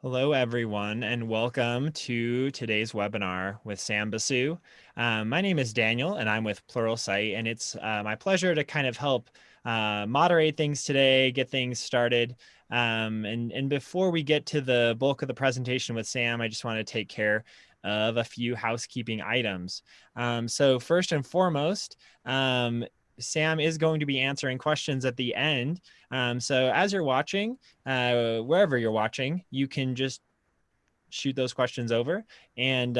Hello, everyone, and welcome to today's webinar with Sam Basu. My name is Daniel, and I'm with Pluralsight, and it's my pleasure to kind of help moderate things today, get things started. And before we get to the bulk of the presentation with Sam, I just want to take care of a few housekeeping items. So first and foremost, Sam is going to be answering questions at the end. So as you're watching, wherever you're watching, you can just shoot those questions over, and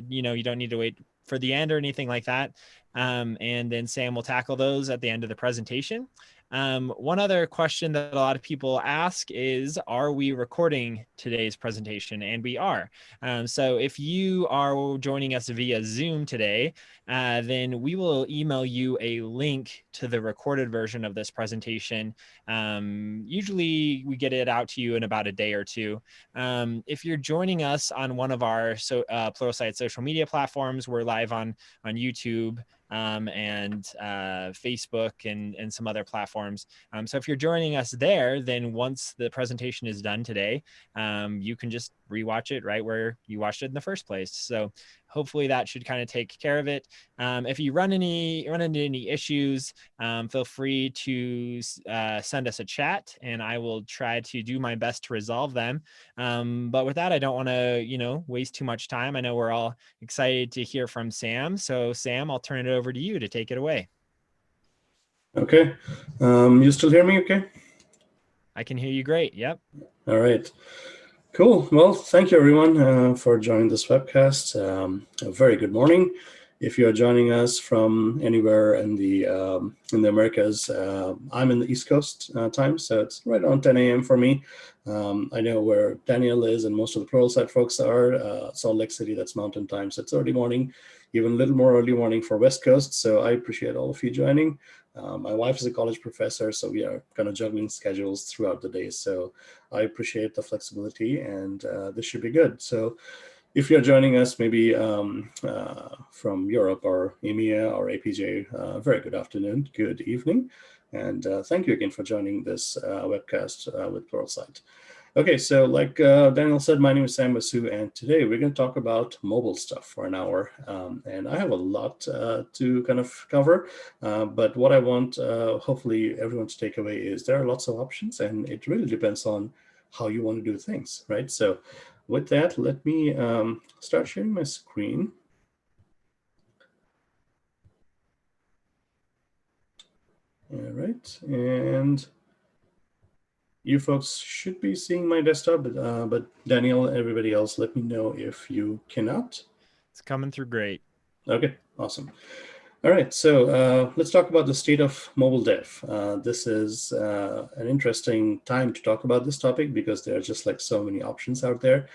you don't need to wait for the end or anything like that. And then Sam will tackle those at the end of the presentation. One other question that a lot of people ask is, are we recording today's presentation? And we are. So if you are joining us via Zoom today, then we will email you a link to the recorded version of this presentation. Usually we get it out to you in about a day or two. If you're joining us on one of our Pluralsight social media platforms, we're live on YouTube and Facebook and some other platforms. So if you're joining us there, then once the presentation is done today, you can just rewatch it right where you watched it in the first place. So hopefully that should kind of take care of it. If you run into any issues, feel free to send us a chat, and I will try to do my best to resolve them. But with that, I don't want to, waste too much time. I know we're all excited to hear from Sam. So Sam, I'll turn it over to you to take it away. Okay. You still hear me okay? I can hear you great. Yep. All right. Cool. Well, thank you everyone for joining this webcast. A very good morning. If you are joining us from anywhere in the Americas, I'm in the East Coast time, so it's right around 10 a.m. for me. I know where Daniel is and most of the Pluralsight folks are. Salt Lake City, that's Mountain Time, so it's early morning, even a little more early morning for West Coast. So I appreciate all of you joining. My wife is a college professor, so we are kind of juggling schedules throughout the day. So I appreciate the flexibility, and this should be good. So if you're joining us maybe from Europe or EMEA or APJ, very good afternoon, good evening. And thank you again for joining this webcast with Pluralsight. Okay, so like Daniel said, my name is Sam Basu, and today we're going to talk about mobile stuff for an hour. And I have a lot to kind of cover, but what I want hopefully everyone to take away is there are lots of options, and it really depends on how you want to do things, right? So with that, let me start sharing my screen. All right, and you folks should be seeing my desktop, but Daniel, everybody else, let me know if you cannot. It's coming through great. Okay, awesome. All right, so let's talk about the state of mobile dev. This is an interesting time to talk about this topic because there are just like so many options out there.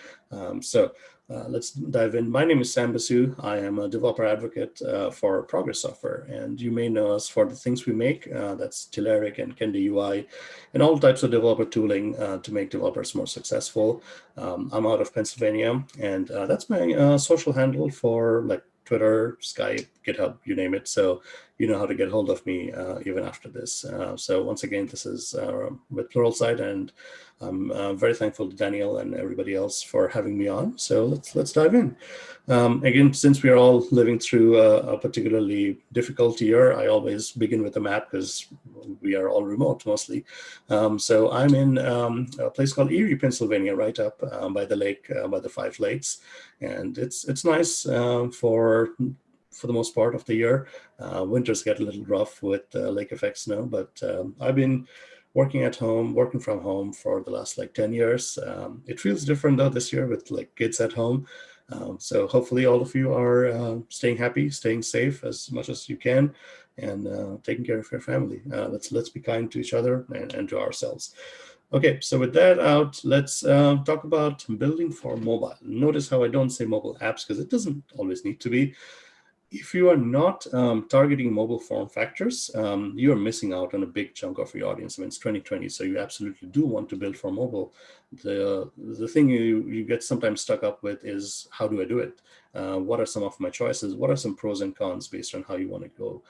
So let's dive in. My name is Sam Basu. I am a developer advocate for Progress Software, and you may know us for the things we make. That's Telerik and Kenda UI, and all types of developer tooling to make developers more successful. I'm out of Pennsylvania, and that's my social handle for like Twitter, Skype, GitHub, you name it. So you know how to get hold of me even after this. So once again, this is with Pluralsight, and I'm very thankful to Daniel and everybody else for having me on. So let's dive in. Again, since we are all living through a particularly difficult year, I always begin with a map because we are all remote mostly. So I'm in a place called Erie, Pennsylvania, right up by the lake, by the Five Lakes. And it's nice for the most part of the year. Winters get a little rough with lake effect snow, but I've been working from home for the last like 10 years. It feels different though this year with like kids at home. So hopefully all of you are staying happy, staying safe as much as you can, and taking care of your family. Let's be kind to each other and to ourselves. Okay, so with that out, let's talk about building for mobile. Notice how I don't say mobile apps because it doesn't always need to be. If you are not targeting mobile form factors, you are missing out on a big chunk of your audience. I mean, it's 2020, so you absolutely do want to build for mobile. The thing you get sometimes stuck up with is, how do I do it? What are some of my choices? What are some pros and cons based on how you want to go?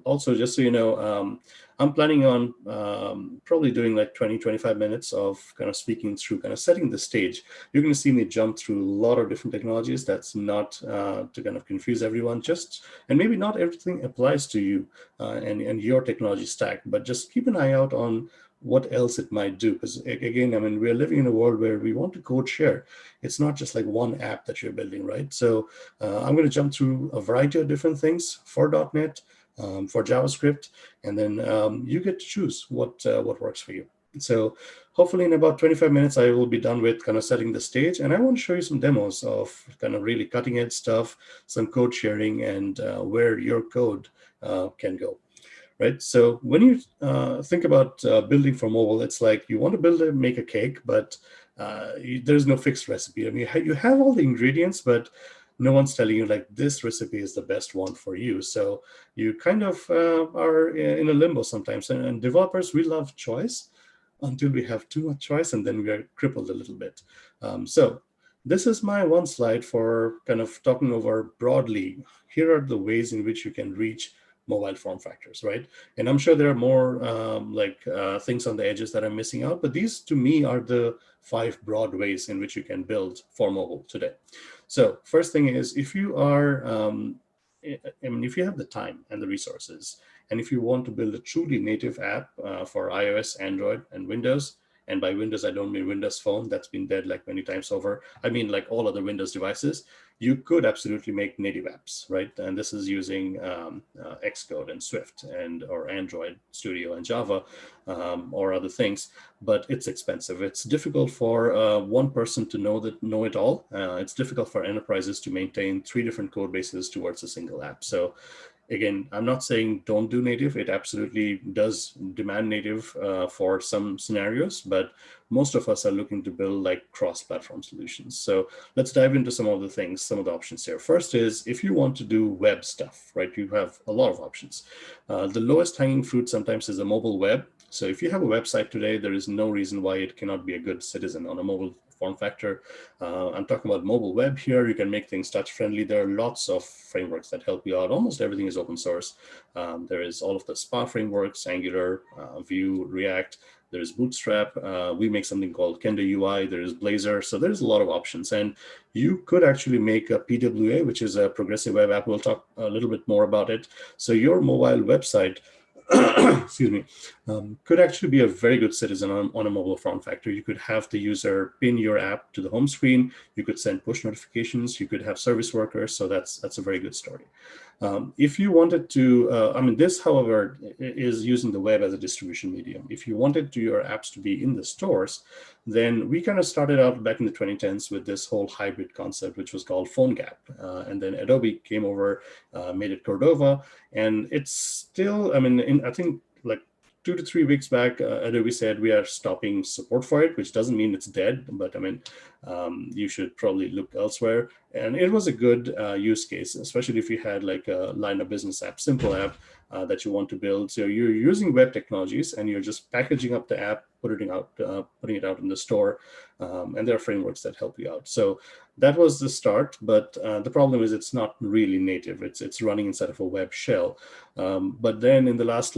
Also, just so you know, I'm planning on probably doing like 20-25 minutes of kind of speaking through, kind of setting the stage. You're going to see me jump through a lot of different technologies. That's not to kind of confuse everyone, and maybe not everything applies to you and your technology stack, but just keep an eye out on what else it might do. Because again, I mean, we're living in a world where we want to code share. It's not just like one app that you're building, right? So I'm going to jump through a variety of different things for .NET, for JavaScript, and then you get to choose what works for you. So hopefully in about 25 minutes, I will be done with kind of setting the stage, and I want to show you some demos of kind of really cutting edge stuff, some code sharing, and where your code can go. Right. So when you think about building for mobile, it's like you want to make a cake, but there's no fixed recipe. I mean, you have all the ingredients, but no one's telling you like this recipe is the best one for you. So you kind of are in a limbo sometimes. And developers, we love choice until we have too much choice, and then we are crippled a little bit. So this is my one slide for kind of talking over broadly. Here are the ways in which you can reach mobile form factors, right? And I'm sure there are more things on the edges that I'm missing out, but these to me are the 5 broad ways in which you can build for mobile today. So first thing is, if you are, if you have the time and the resources, and if you want to build a truly native app for iOS, Android, and Windows, and by Windows, I don't mean Windows Phone. That's been dead like many times over. I mean like all other Windows devices. You could absolutely make native apps, right? And this is using Xcode and Swift or Android Studio and Java or other things, but it's expensive. It's difficult for one person to know it all. It's difficult for enterprises to maintain 3 different code bases towards a single app. So again, I'm not saying don't do native. It absolutely does demand native for some scenarios, but most of us are looking to build like cross-platform solutions. So let's dive into some of the things, some of the options here. First is if you want to do web stuff, right? You have a lot of options. The lowest hanging fruit sometimes is the mobile web. So if you have a website today, there is no reason why it cannot be a good citizen on a mobile form factor. I'm talking about mobile web here. You can make things touch friendly. There are lots of frameworks that help you out. Almost everything is open source. There is all of the SPA frameworks, Angular, Vue, React. There's Bootstrap. We make something called Kendo UI. There's Blazor. So there's a lot of options. And you could actually make a PWA, which is a progressive web app. We'll talk a little bit more about it. So your mobile website excuse me, could actually be a very good citizen on a mobile form factor. You could have the user pin your app to the home screen. You could send push notifications. You could have service workers. So that's a very good story. If you wanted to, this, however, is using the web as a distribution medium. If you wanted your apps to be in the stores, then we kind of started out back in the 2010s with this whole hybrid concept, which was called PhoneGap. And then Adobe came over, made it Cordova. And it's still, I think like 2 to 3 weeks back, Adobe said we are stopping support for it, which doesn't mean it's dead, but you should probably look elsewhere. And it was a good use case, especially if you had like a line of business app, simple app that you want to build. So you're using web technologies and you're just packaging up the app, putting it out in the store, and there are frameworks that help you out. So that was the start, but the problem is it's not really native. It's running inside of a web shell. But then in the last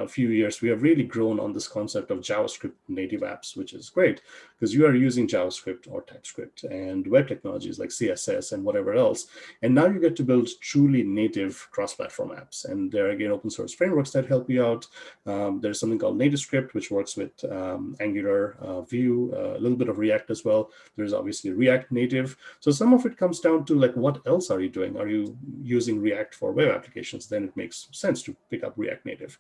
few years, we have really grown on this concept of JavaScript native apps, which is great because you are using JavaScript or TypeScript and web technologies like CSS and whatever else. And now you get to build truly native cross-platform apps. And there are, again, open source frameworks that help you out. There's something called NativeScript, which works with Angular, Vue, a little bit of React as well. There's obviously React Native. So some of it comes down to like, what else are you doing? Are you using React for web applications? Then it makes sense to pick up React Native.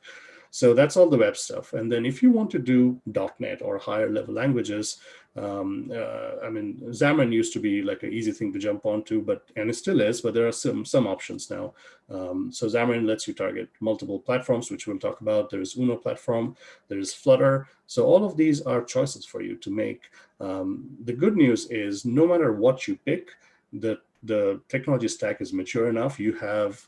So that's all the web stuff. And then if you want to do .NET or higher level languages, Xamarin used to be like an easy thing to jump onto, and it still is, but there are some options now. So Xamarin lets you target multiple platforms, which we'll talk about. There's Uno platform, there's Flutter. So all of these are choices for you to make. The good news is no matter what you pick, the technology stack is mature enough. You have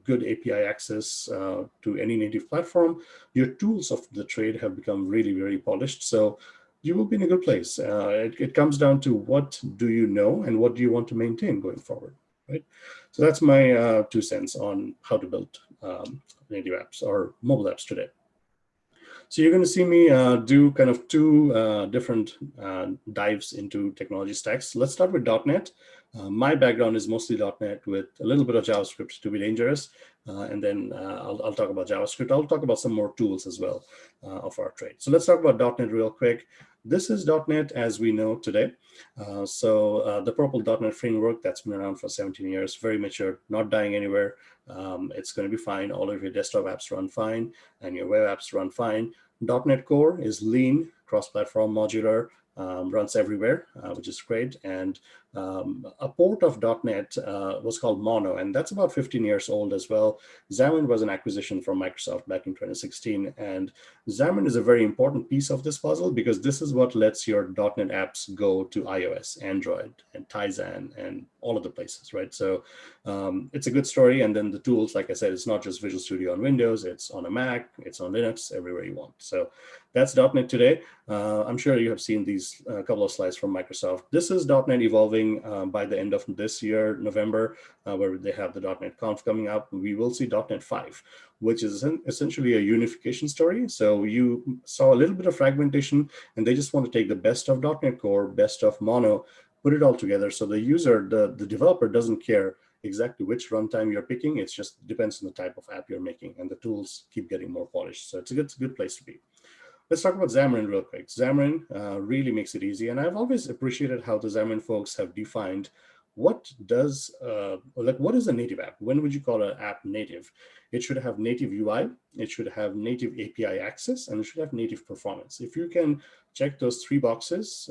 good API access to any native platform. Your tools of the trade have become really, very polished. So you will be in a good place. It comes down to what do you know and what do you want to maintain going forward. right? So that's my 2 cents on how to build native apps or mobile apps today. So you're going to see me do kind of two different dives into technology stacks. Let's start with .NET. My background is mostly .NET with a little bit of JavaScript to be dangerous. And then I'll talk about JavaScript. I'll talk about some more tools as well of our trade. So let's talk about .NET real quick. This is .NET as we know today. The purple .NET framework that's been around for 17 years, very mature, not dying anywhere. It's going to be fine. All of your desktop apps run fine and your web apps run fine. .NET Core is lean, cross-platform, modular, runs everywhere, which is great. And a port of .NET was called Mono, and that's about 15 years old as well. Xamarin was an acquisition from Microsoft back in 2016, and Xamarin is a very important piece of this puzzle because this is what lets your .NET apps go to iOS, Android, and Tizen, and all of the places, right? So it's a good story. And then the tools, like I said, it's not just Visual Studio on Windows, it's on a Mac, it's on Linux, everywhere you want. So that's .NET today. I'm sure you have seen these couple of slides from Microsoft. This is .NET evolving by the end of this year, November, where they have the .NET Conf coming up. We will see .NET 5, which is essentially a unification story. So you saw a little bit of fragmentation, and they just want to take the best of .NET Core, best of Mono, put it all together. So the user, the developer doesn't care exactly which runtime you're picking. It just depends on the type of app you're making, and the tools keep getting more polished. So it's a good place to be. Let's talk about Xamarin real quick. Xamarin really makes it easy. And I've always appreciated how the Xamarin folks have defined what is a native app? When would you call an app native? It should have native UI, it should have native API access, and it should have native performance. If you can check those 3 boxes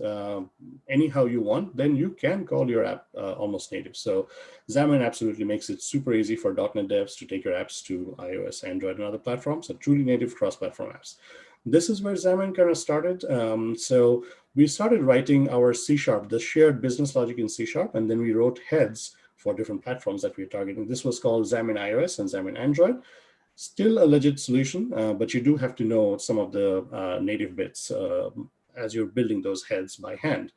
anyhow you want, then you can call your app almost native. So Xamarin absolutely makes it super easy for .NET devs to take your apps to iOS, Android, and other platforms. So truly native cross-platform apps. This is where Xamarin kind of started. So we started writing our C#, the shared business logic in C#, and then we wrote heads for different platforms that we're targeting. This was called Xamarin iOS and Xamarin Android. Still a legit solution, but you do have to know some of the native bits as you're building those heads by hand.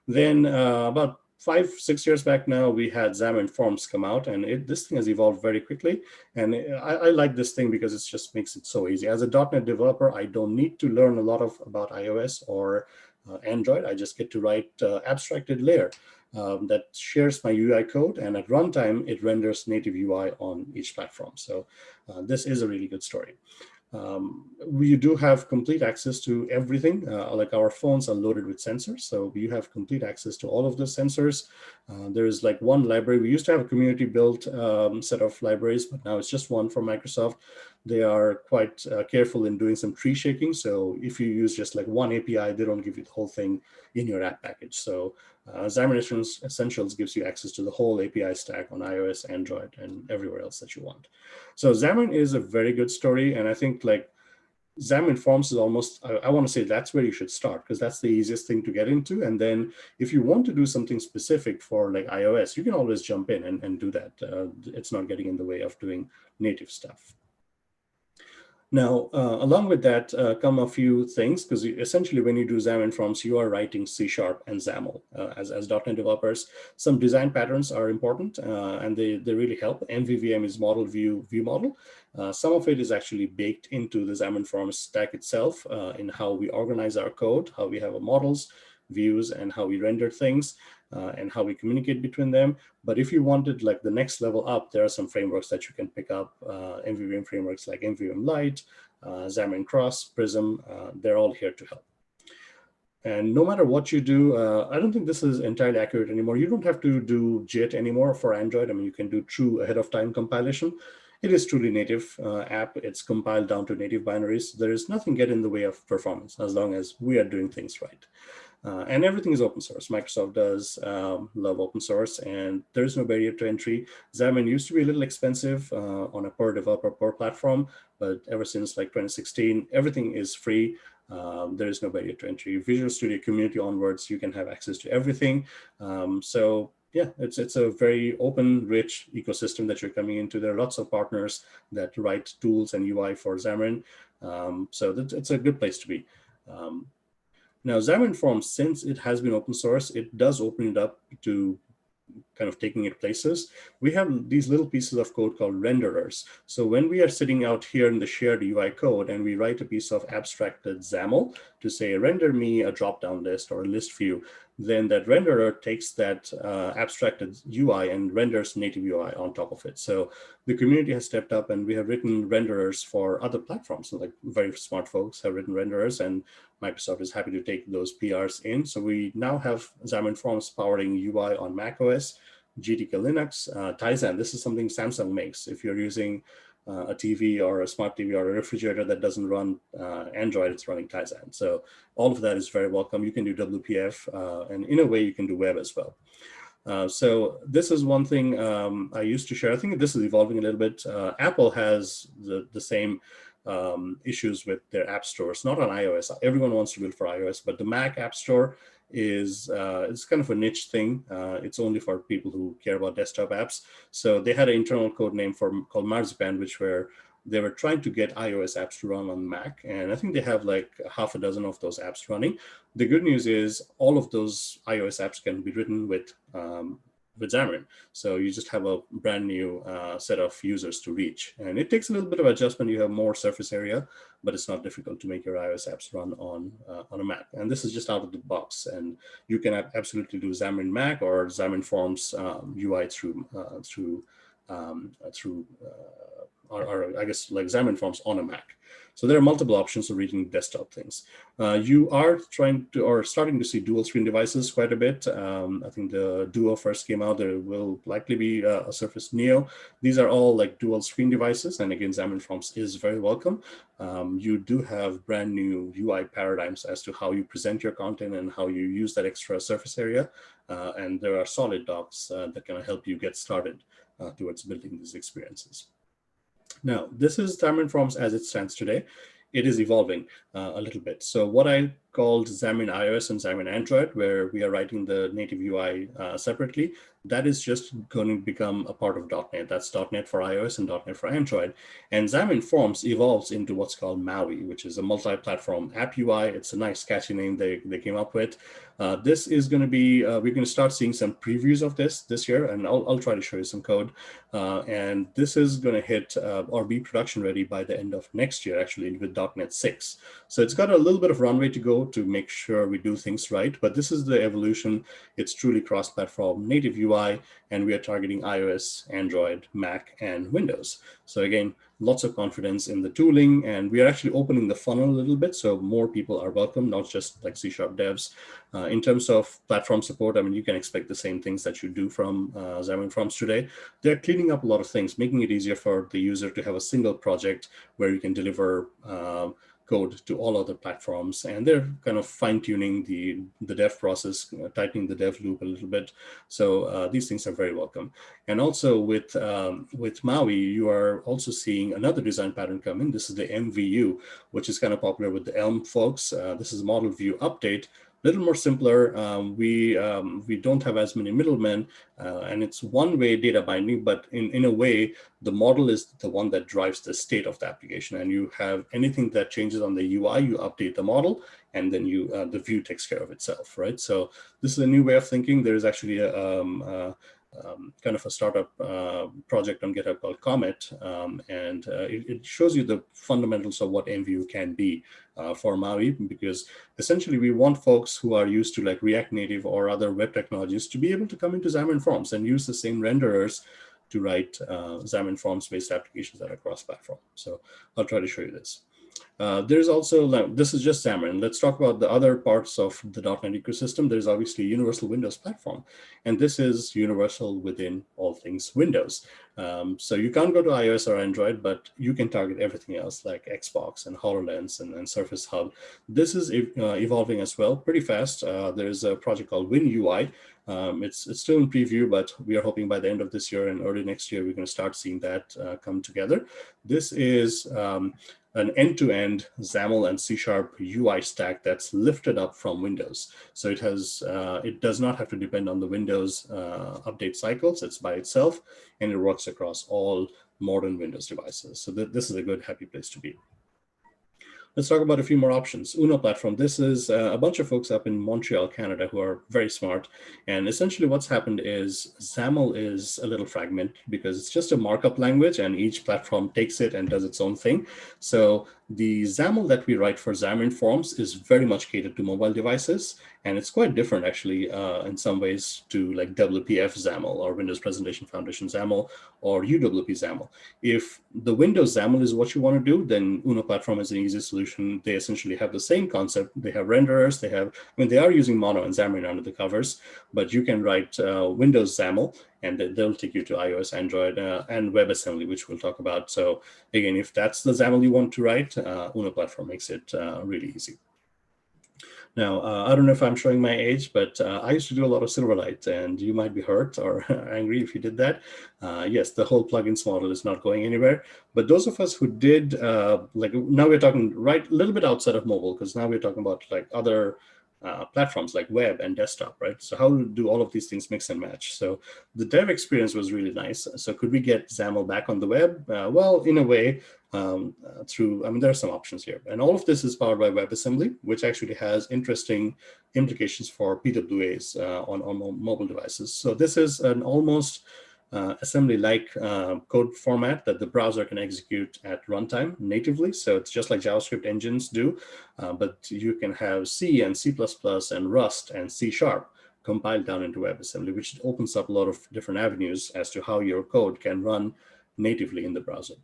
Then about 5-6 years back now, we had Xamarin Forms come out, and this thing has evolved very quickly. And I like this thing because it just makes it so easy. As a .NET developer, I don't need to learn a lot about iOS or Android. I just get to write abstracted layer that shares my UI code, and at runtime, it renders native UI on each platform. So this is a really good story. We do have complete access to everything. Like our phones are loaded with sensors, so you have complete access to all of the sensors. There is like one library. We used to have a community-built set of libraries, but now it's just one from Microsoft. They are quite careful in doing some tree shaking. So if you use just like one API, they don't give you the whole thing in your app package. So Xamarin Essentials gives you access to the whole API stack on iOS, Android, and everywhere else that you want. So Xamarin is a very good story. And I think like Xamarin Forms is almost, I want to say that's where you should start, because that's the easiest thing to get into. And then if you want to do something specific for like iOS, you can always jump in and do that. It's not getting in the way of doing native stuff. Now, along with that come a few things, because essentially when you do Xamarin Forms, you are writing C# and XAML as .NET developers. Some design patterns are important, and they really help. MVVM is model view model. Some of it is actually baked into the Xamarin Forms stack itself in how we organize our code, how we have our models, views, and how we render things. And how we communicate between them. But if you wanted like the next level up, there are some frameworks that you can pick up, MVVM frameworks like MVVM Lite, Xamarin Cross, Prism, they're all here to help. And no matter what you do, I don't think this is entirely accurate anymore. You don't have to do JIT anymore for Android. I mean, you can do true ahead of time compilation. It is truly native app. It's compiled down to native binaries. There is nothing get in the way of performance as long as we are doing things right. And everything is open source. Microsoft does love open source, and there is no barrier to entry. Xamarin used to be a little expensive on a per developer, per platform, but ever since like 2016, everything is free. There is no barrier to entry. Visual Studio community onwards, you can have access to everything. So yeah, it's a very open, rich ecosystem that you're coming into. There are lots of partners that write tools and UI for Xamarin. So it's a good place to be. Now, Xamarin Forms, since it has been open source, it does open it up to kind of taking it places, we have these little pieces of code called renderers. So when we are sitting out here in the shared UI code and we write a piece of abstracted XAML to say, render me a drop-down list or a list view, then that renderer takes that abstracted UI and renders native UI on top of it. So the community has stepped up, and we have written renderers for other platforms. So like very smart folks have written renderers, and Microsoft is happy to take those PRs in. So we now have Xamarin Forms powering UI on macOS, GTK Linux, Tizen. This is something Samsung makes. If you're using a TV or a smart TV or a refrigerator that doesn't run Android, it's running Tizen. So all of that is very welcome. You can do WPF, and in a way, you can do web as well. So this is one thing I used to share. I think this is evolving a little bit. Apple has the same issues with their app stores, not on iOS. Everyone wants to build for iOS, but the Mac App Store is it's kind of a niche thing. It's only for people who care about desktop apps. So they had an internal code name called Marzipan, which they were trying to get iOS apps to run on Mac. And I think they have like half a dozen of those apps running. The good news is all of those iOS apps can be written with Xamarin. So you just have a brand new set of users to reach. And it takes a little bit of adjustment. You have more surface area, but it's not difficult to make your iOS apps run on a Mac. And this is just out of the box. And you can absolutely do Xamarin Mac or Xamarin Forms UI or I guess like Xamarin Forms on a Mac. So there are multiple options for reading desktop things. You are starting to see dual screen devices quite a bit. I think the Duo first came out. There will likely be a Surface Neo. These are all like dual screen devices. And again, Xamarin Forms is very welcome. You do have brand new UI paradigms as to how you present your content and how you use that extra surface area. And there are solid docs that can help you get started towards building these experiences. Now, this is Xamarin Forms as it stands today. It is evolving a little bit. So what I called Xamarin iOS and Xamarin Android, where we are writing the native UI separately, that is just going to become a part of .NET. That's .NET for iOS and .NET for Android. And Xamarin Forms evolves into what's called MAUI, which is a multi-platform app UI. It's a nice catchy name they came up with. This is going to be, we're going to start seeing some previews of this year, and I'll try to show you some code. And this is going to hit or be production ready by the end of next year, actually, with .NET 6. So it's got a little bit of runway to go to make sure we do things right, but this is the evolution. It's truly cross-platform native UI, and we are targeting iOS, Android, Mac, and Windows. So again, lots of confidence in the tooling, and we are actually opening the funnel a little bit, so more people are welcome, not just like C# devs. In terms of platform support, I mean, you can expect the same things that you do from Xamarin Forms today. They're cleaning up a lot of things, making it easier for the user to have a single project where you can deliver code to all other platforms, and they're kind of fine-tuning the dev process, tightening the dev loop a little bit. So these things are very welcome. And also with MAUI, you are also seeing another design pattern come in. This is the MVU, which is kind of popular with the Elm folks. This is model view update. A little more simpler. We don't have as many middlemen, and it's one-way data binding, but in a way, the model is the one that drives the state of the application. And you have anything that changes on the UI, you update the model, and then the view takes care of itself, right? So this is a new way of thinking. There is actually kind of a startup project on GitHub called Comet, and it shows you the fundamentals of what MVU can be for MAUI, because essentially we want folks who are used to like React Native or other web technologies to be able to come into Xamarin Forms and use the same renderers to write Xamarin Forms-based applications that are cross-platform. So I'll try to show you this. There's also, this is just Xamarin. Let's talk about the other parts of the .NET ecosystem. There's obviously Universal Windows Platform, and this is universal within all things Windows. So you can't go to iOS or Android, but you can target everything else like Xbox and HoloLens and Surface Hub. This is evolving as well pretty fast. There's a project called WinUI. It's still in preview, but we are hoping by the end of this year and early next year, we're going to start seeing that come together. This is an end-to-end XAML and C# UI stack that's lifted up from Windows. So it does not have to depend on the Windows update cycles. It's by itself, and it works across all modern Windows devices. So this is a good, happy place to be. Let's talk about a few more options. Uno platform. This is a bunch of folks up in Montreal, Canada, who are very smart. And essentially what's happened is XAML is a little fragmented because it's just a markup language and each platform takes it and does its own thing. So the XAML that we write for Xamarin Forms is very much catered to mobile devices. And it's quite different, actually, in some ways to like WPF XAML or Windows Presentation Foundation XAML or UWP XAML. If the Windows XAML is what you want to do, then Uno platform is an easy solution. They essentially have the same concept. They have renderers. They are using Mono and Xamarin under the covers, but you can write Windows XAML and they'll take you to iOS, Android, and WebAssembly, which we'll talk about. So again, if that's the XAML you want to write, Uno platform makes it really easy. Now, I don't know if I'm showing my age, but I used to do a lot of Silverlight, and you might be hurt or angry if you did that. Yes, the whole plugins model is not going anywhere. But those of us who did, like now we're talking right a little bit outside of mobile, because now we're talking about like other platforms like web and desktop, right? So how do all of these things mix and match? So the dev experience was really nice. So could we get XAML back on the web? Well, in a way, there are some options here. And all of this is powered by WebAssembly, which actually has interesting implications for PWAs on mobile devices. So this is an almost assembly-like code format that the browser can execute at runtime natively. So it's just like JavaScript engines do, but you can have C and C++ and Rust and C# compiled down into WebAssembly, which opens up a lot of different avenues as to how your code can run natively in the browser.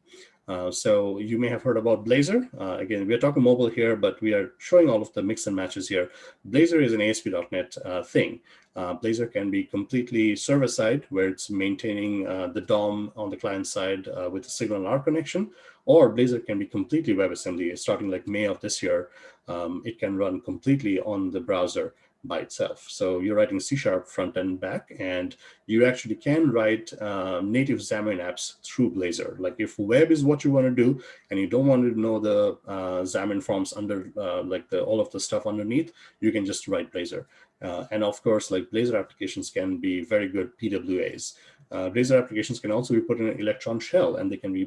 So you may have heard about Blazor. Again, we're talking mobile here, but we are showing all of the mix and matches here. Blazor is an ASP.NET thing. Blazor can be completely server-side, where it's maintaining the DOM on the client side with a Signal and R connection, or Blazor can be completely WebAssembly. Starting like May of this year, it can run completely on the browser by itself. So you're writing C# front and back, and you actually can write native Xamarin apps through Blazor. Like if web is what you want to do, and you don't want to know the Xamarin Forms under all of the stuff underneath, you can just write Blazor. And of course, like Blazor applications can be very good PWAs. Blazor applications can also be put in an Electron shell, and they can be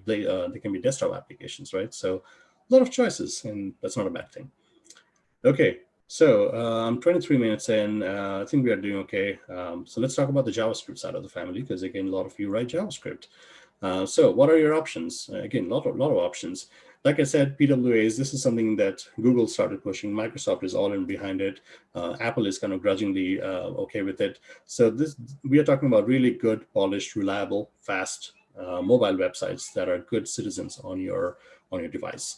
desktop applications, right? So a lot of choices, and that's not a bad thing. Okay. So I'm 23 minutes in. I think we are doing okay. So let's talk about the JavaScript side of the family, because again, a lot of you write JavaScript. So what are your options? Again, a lot of options. Like I said, PWAs, this is something that Google started pushing. Microsoft is all in behind it. Apple is kind of grudgingly okay with it. So we are talking about really good, polished, reliable, fast mobile websites that are good citizens on your device.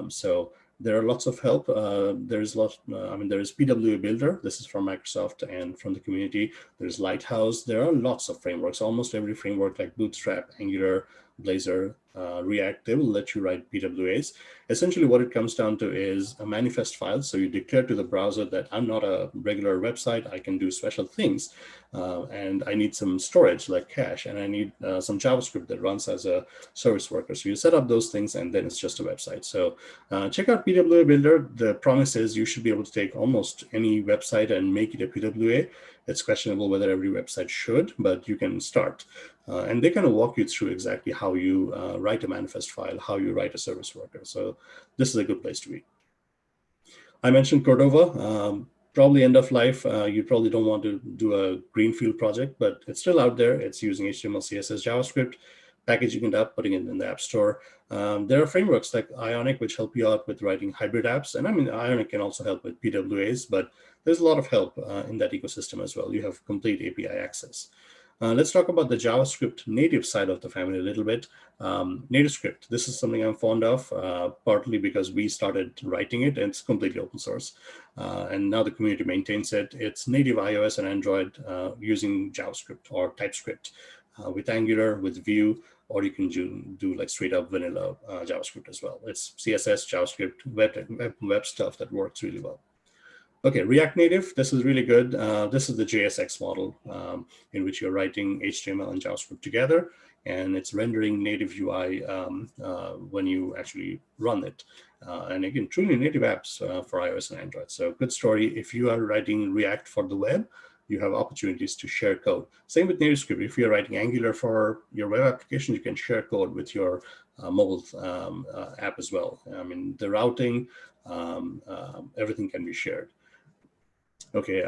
So there are lots of help. There is PWA Builder. This is from Microsoft and from the community. There's Lighthouse. There are lots of frameworks. Almost every framework like Bootstrap, Angular, Blazor, React, they will let you write PWAs. Essentially, what it comes down to is a manifest file. So you declare to the browser that I'm not a regular website. I can do special things. And I need some storage like cache, and I need some JavaScript that runs as a service worker. So you set up those things, and then it's just a website. So check out PWA Builder. The promise is you should be able to take almost any website and make it a PWA. It's questionable whether every website should, but you can start. And they kind of walk you through exactly how you write a manifest file, how you write a service worker. So this is a good place to be. I mentioned Cordova. Probably end of life. You probably don't want to do a greenfield project, but it's still out there. It's using HTML, CSS, JavaScript, packaging it up, putting it in the App Store. There are frameworks like Ionic, which help you out with writing hybrid apps. And I mean, Ionic can also help with PWAs, but there's a lot of help in that ecosystem as well. You have complete API access. Let's talk about the JavaScript native side of the family a little bit. NativeScript, this is something I'm fond of, partly because we started writing it, and it's completely open source. And now the community maintains it. It's native iOS and Android using JavaScript or TypeScript with Angular, with Vue, or you can do like straight up vanilla JavaScript as well. It's CSS, JavaScript, web stuff that works really well. Okay, React Native, this is really good. This is the JSX model in which you're writing HTML and JavaScript together, and it's rendering native UI when you actually run it. And again, truly native apps for iOS and Android. So good story. If you are writing React for the web, you have opportunities to share code. Same with NativeScript. If you're writing Angular for your web application, you can share code with your mobile app as well. I mean, the routing, everything can be shared. Okay.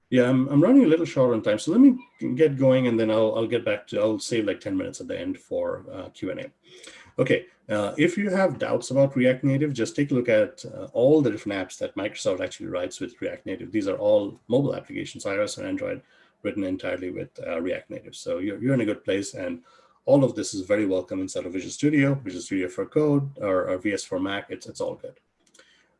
Yeah, I'm running a little short on time, so let me get going, and then I'll get back to, I'll save like 10 minutes at the end for Q&A. Okay, if you have doubts about React Native, just take a look at all the different apps that Microsoft actually writes with React Native. These are all mobile applications, iOS and Android, written entirely with React Native. So you're in a good place, and all of this is very welcome inside of Visual Studio for Code, or VS for Mac. It's all good.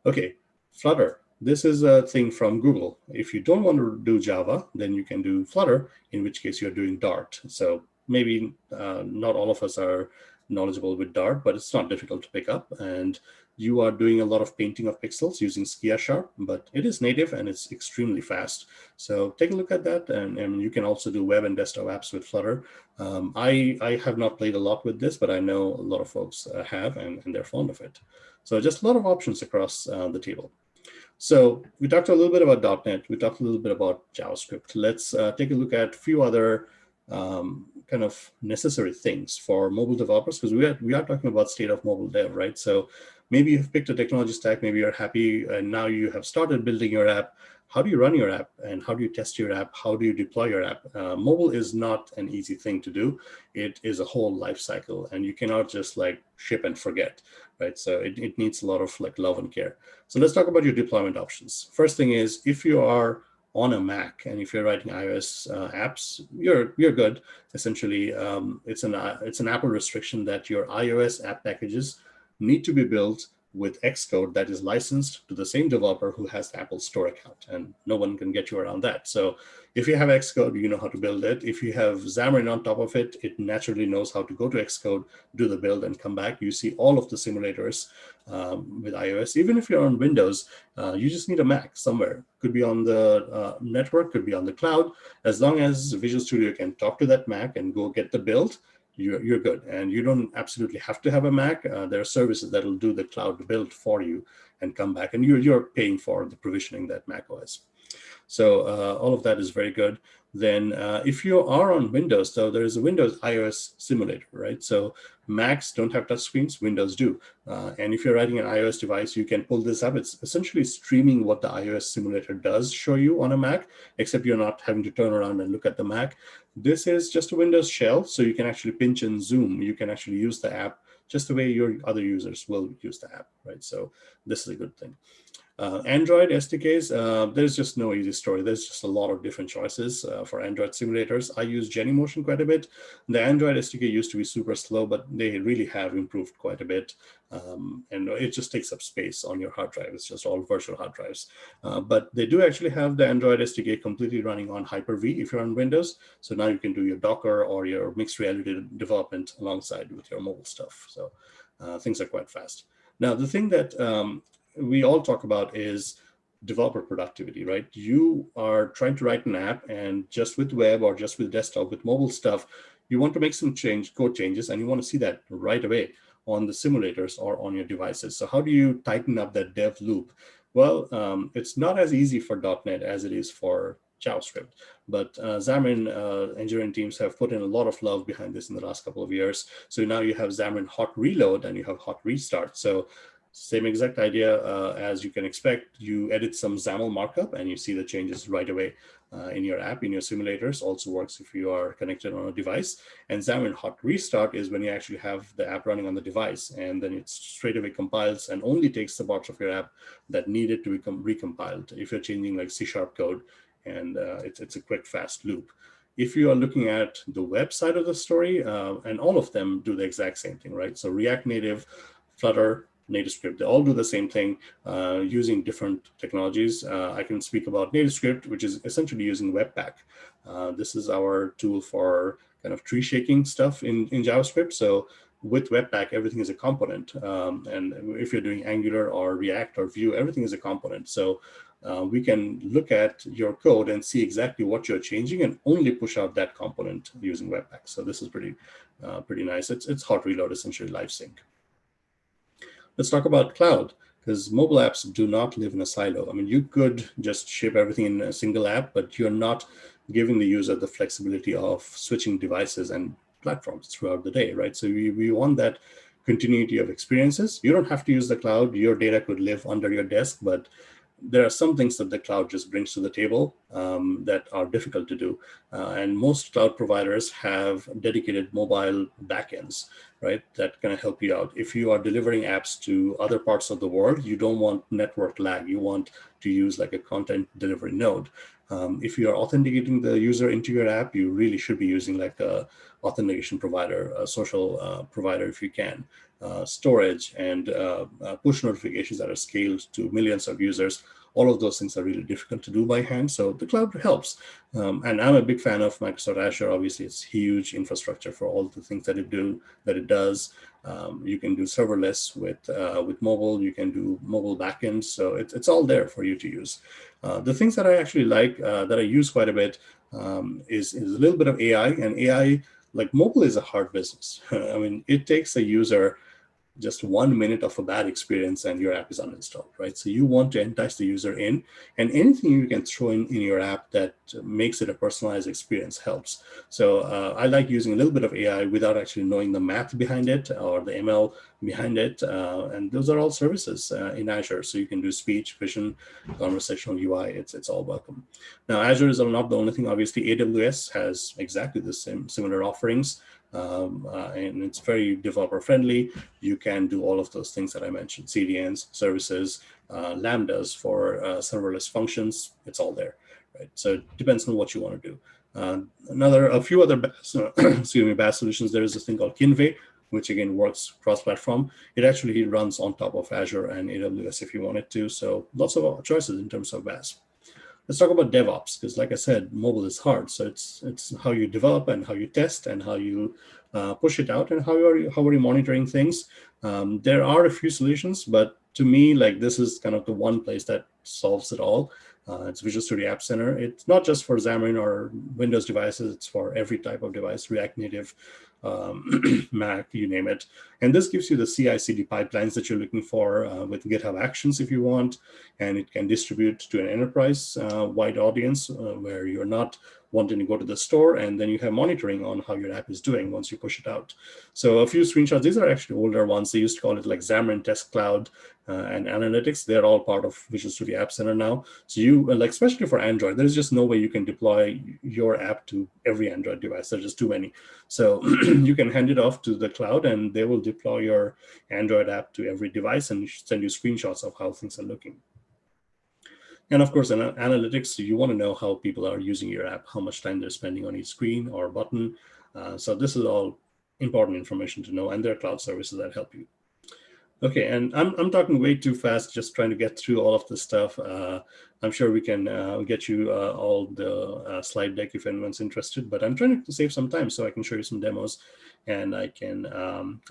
Okay, Flutter. This is a thing from Google. If you don't want to do Java, then you can do Flutter, in which case you're doing Dart. So maybe not all of us are knowledgeable with Dart, but it's not difficult to pick up. And you are doing a lot of painting of pixels using Skia Sharp, but it is native and it's extremely fast. So take a look at that. And you can also do web and desktop apps with Flutter. I have not played a lot with this, but I know a lot of folks have, and they're fond of it. So just a lot of options across the table. So we talked a little bit about .NET. We talked a little bit about JavaScript. Let's take a look at a few other kind of necessary things for mobile developers, because we are talking about state of mobile dev, right? So maybe you've picked a technology stack, maybe you're happy, and now you have started building your app. How do you run your app, and how do you test your app? How do you deploy your app? Mobile is not an easy thing to do. It is a whole life cycle, and you cannot just like ship and forget, right? So it needs a lot of like love and care. So let's talk about your deployment options. First thing is, if you are on a Mac and if you're writing iOS apps, you're good. Essentially, it's an Apple restriction that your iOS app packages need to be built with Xcode that is licensed to the same developer who has the Apple Store account, and no one can get you around that. So if you have Xcode, you know how to build it. If you have Xamarin on top of it, it naturally knows how to go to Xcode, do the build, and come back. You see all of the simulators with iOS. Even if you're on Windows, you just need a Mac somewhere. Could be on the network, could be on the cloud. As long as Visual Studio can talk to that Mac and go get the build, you're good. And you don't absolutely have to have a Mac. There are services that will do the cloud build for you and come back. And you're paying for the provisioning that Mac OS. So all of that is very good. Then if you are on Windows, though, there is a Windows iOS simulator, right? So Macs don't have touchscreens, Windows do. And if you're writing an iOS device, you can pull this up. It's essentially streaming what the iOS simulator does show you on a Mac, except you're not having to turn around and look at the Mac. This is just a Windows shell, so you can actually pinch and zoom. You can actually use the app just the way your other users will use the app, right? So this is a good thing. Android SDKs, there's just no easy story. There's just a lot of different choices for Android simulators. I use Genymotion quite a bit. The Android SDK used to be super slow, but they really have improved quite a bit. And it just takes up space on your hard drive. It's just all virtual hard drives. But they do actually have the Android SDK completely running on Hyper-V if you're on Windows. So now you can do your Docker or your mixed reality development alongside with your mobile stuff. So things are quite fast. Now, the thing that we all talk about is developer productivity, right? You are trying to write an app, and just with web or just with desktop, with mobile stuff, you want to make some code changes, and you want to see that right away on the simulators or on your devices. So how do you tighten up that dev loop? Well, it's not as easy for .NET as it is for JavaScript, but Xamarin engineering teams have put in a lot of love behind this in the last couple of years. So now you have Xamarin Hot Reload and you have Hot Restart. So same exact idea as you can expect. You edit some XAML markup and you see the changes right away in your app, in your simulators. Also works if you are connected on a device. And Xamarin Hot Restart is when you actually have the app running on the device, and then it straight away compiles and only takes the parts of your app that needed to become recompiled if you're changing like C# code, and it's a quick, fast loop. If you are looking at the web side of the story, and all of them do the exact same thing, right? So React Native, Flutter, NativeScript, they all do the same thing using different technologies. I can speak about NativeScript, which is essentially using Webpack. This is our tool for kind of tree shaking stuff in JavaScript. So with Webpack, everything is a component. And if you're doing Angular or React or Vue, everything is a component. So we can look at your code and see exactly what you're changing and only push out that component using Webpack. So this is pretty nice. It's hot reload, essentially live sync. Let's talk about cloud. because mobile apps do not live in a silo. I mean, you could just ship everything in a single app, but you're not giving the user the flexibility of switching devices and platforms throughout the day, right? So we want that continuity of experiences. You don't have to use the cloud. Your data could live under your desk, but there are some things that the cloud just brings to the table that are difficult to do. And most cloud providers have dedicated mobile backends, right, that can help you out. If you are delivering apps to other parts of the world, you don't want network lag. You want to use like a content delivery node. If you are authenticating the user into your app, you really should be using like a authentication provider, a social provider if you can. Storage and push notifications that are scaled to millions of users. All of those things are really difficult to do by hand. So the cloud helps. And I'm a big fan of Microsoft Azure. Obviously, it's huge infrastructure for all the things that it does. You can do serverless with mobile. You can do mobile backends. So it's all there for you to use. The things that I actually like, that I use quite a bit, is a little bit of AI. And AI, like mobile, is a hard business. I mean, it takes a user just 1 minute of a bad experience and your app is uninstalled, right? So you want to entice the user in, and anything you can throw in your app that makes it a personalized experience helps. So I like using a little bit of AI without actually knowing the math behind it or the ML behind it. And those are all services in Azure. So you can do speech, vision, conversational UI. It's all welcome. Now, Azure is not the only thing. Obviously, AWS has exactly the same similar offerings. And it's very developer friendly. You can do all of those things that I mentioned: CDNs, services, Lambdas for serverless functions. It's all there, right? So it depends on what you want to do. A few other BaaS solutions. There is this thing called Kinvey, which again works cross-platform. It actually runs on top of Azure and AWS if you want it to. So lots of choices in terms of BaaS. Let's talk about DevOps, because like I said, mobile is hard. So it's how you develop and how you test and how you push it out and how are you monitoring things. There are a few solutions, but to me, like this is kind of the one place that solves it all. It's Visual Studio App Center. It's not just for Xamarin or Windows devices. It's for every type of device, React Native, Mac, you name it. And this gives you the CI/CD pipelines that you're looking for with GitHub Actions if you want, and it can distribute to an enterprise-wide audience where you're not wanting to go to the store, and then you have monitoring on how your app is doing once you push it out. So a few screenshots. These are actually older ones. They used to call it like Xamarin Test Cloud and Analytics. They're all part of Visual Studio App Center now. So you, like, especially for Android, there's just no way you can deploy your app to every Android device. There's just too many. So you can hand it off to the cloud, and they will deploy your Android app to every device and send you screenshots of how things are looking. And of course, in analytics, you want to know how people are using your app, how much time they're spending on each screen or button. So this is all important information to know, and there are cloud services that help you. Okay, and I'm talking way too fast, just trying to get through all of this stuff. I'm sure we can get you all the slide deck if anyone's interested, but I'm trying to save some time so I can show you some demos and I can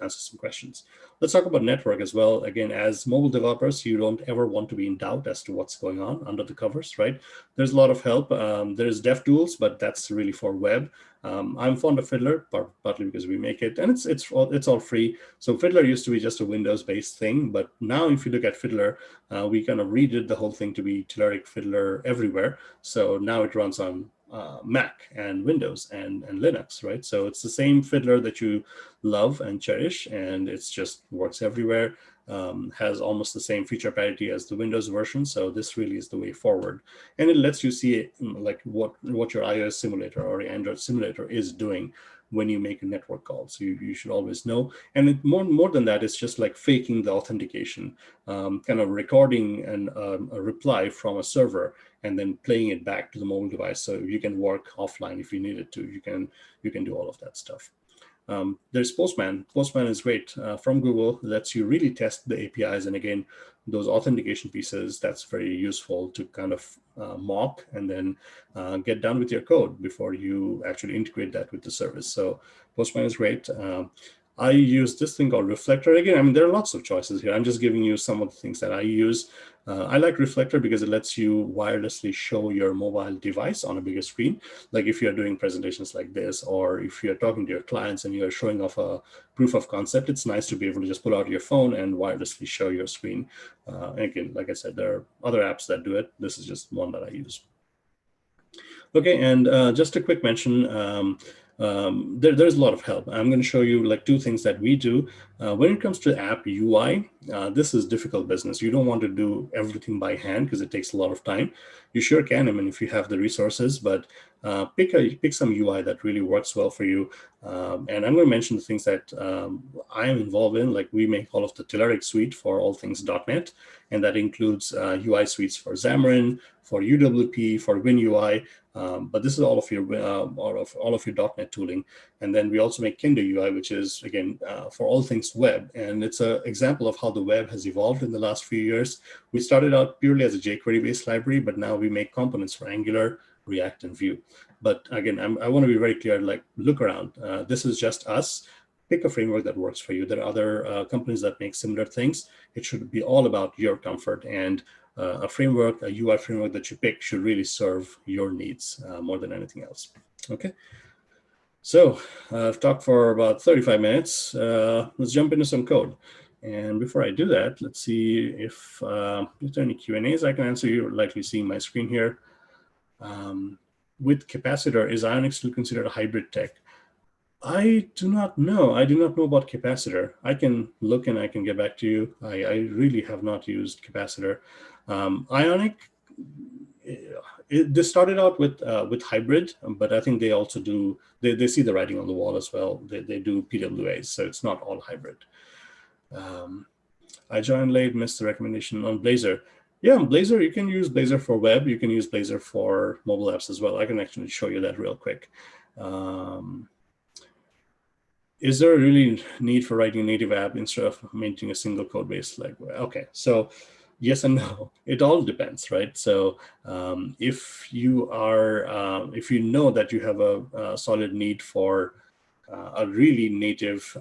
answer some questions. Let's talk about network as well. Again, as mobile developers, you don't ever want to be in doubt as to what's going on under the covers, right? There's a lot of help. There's DevTools, but that's really for web. I'm fond of Fiddler, partly because we make it, and it's all free. So Fiddler used to be just a Windows-based thing, but now if you look at Fiddler, we kind of redid the whole thing to be generic Fiddler everywhere. So now it runs on Mac and Windows and Linux, right? So it's the same Fiddler that you love and cherish, and it's just works everywhere. Has almost the same feature parity as the Windows version. So this really is the way forward. And it lets you see like what your iOS simulator or Android simulator is doing when you make a network call. So you should always know. And more than that, it's just like faking the authentication, kind of recording a reply from a server and then playing it back to the mobile device. So you can work offline if you needed to. You can do all of that stuff. There's Postman. Postman is great from Google. Lets you really test the APIs. And again, those authentication pieces, that's very useful to kind of mock and then get done with your code before you actually integrate that with the service. So Postman is great. I use this thing called Reflector. Again, I mean, there are lots of choices here. I'm just giving you some of the things that I use. I like Reflector because it lets you wirelessly show your mobile device on a bigger screen. Like if you're doing presentations like this, or if you're talking to your clients and you're showing off a proof of concept, it's nice to be able to just pull out your phone and wirelessly show your screen. Again, like I said, there are other apps that do it. This is just one that I use. Okay, and just a quick mention, there's a lot of help. I'm going to show you like two things that we do. When it comes to app UI, this is difficult business. You don't want to do everything by hand because it takes a lot of time. You sure can, I mean, if you have the resources, but pick some UI that really works well for you. And I'm going to mention the things that I am involved in. Like we make all of the Telerik suite for all things .NET, and that includes UI suites for Xamarin, for UWP, for WinUI. But this is all of your .NET tooling, and then we also make Kinder UI, which is again for all things web, and it's an example of how the web has evolved in the last few years. We started out purely as a jQuery-based library, but now we make components for Angular, React, and Vue. But again, I want to be very clear. Like, look around. This is just us. Pick a framework that works for you. There are other companies that make similar things. It should be all about your comfort, and a framework, a UI framework that you pick should really serve your needs more than anything else. Okay. So I've talked for about 35 minutes. Let's jump into some code. And before I do that, let's see if there are any Q&As I can answer. You're likely seeing my screen here. With capacitor, is Ionic still considered a hybrid tech? I do not know. I do not know about capacitor. I can look and I can get back to you. I really have not used capacitor. Ionic, they started out with hybrid, but I think they also do, they see the writing on the wall as well. They do PWAs, so it's not all hybrid. I joined late, missed the recommendation on Blazor. Yeah, Blazor, you can use Blazor for web. You can use Blazor for mobile apps as well. I can actually show you that real quick. Is there a really need for writing a native app instead of maintaining a single code base? Like, okay, so yes and no. It all depends, right? So if you know that you have a solid need for a really native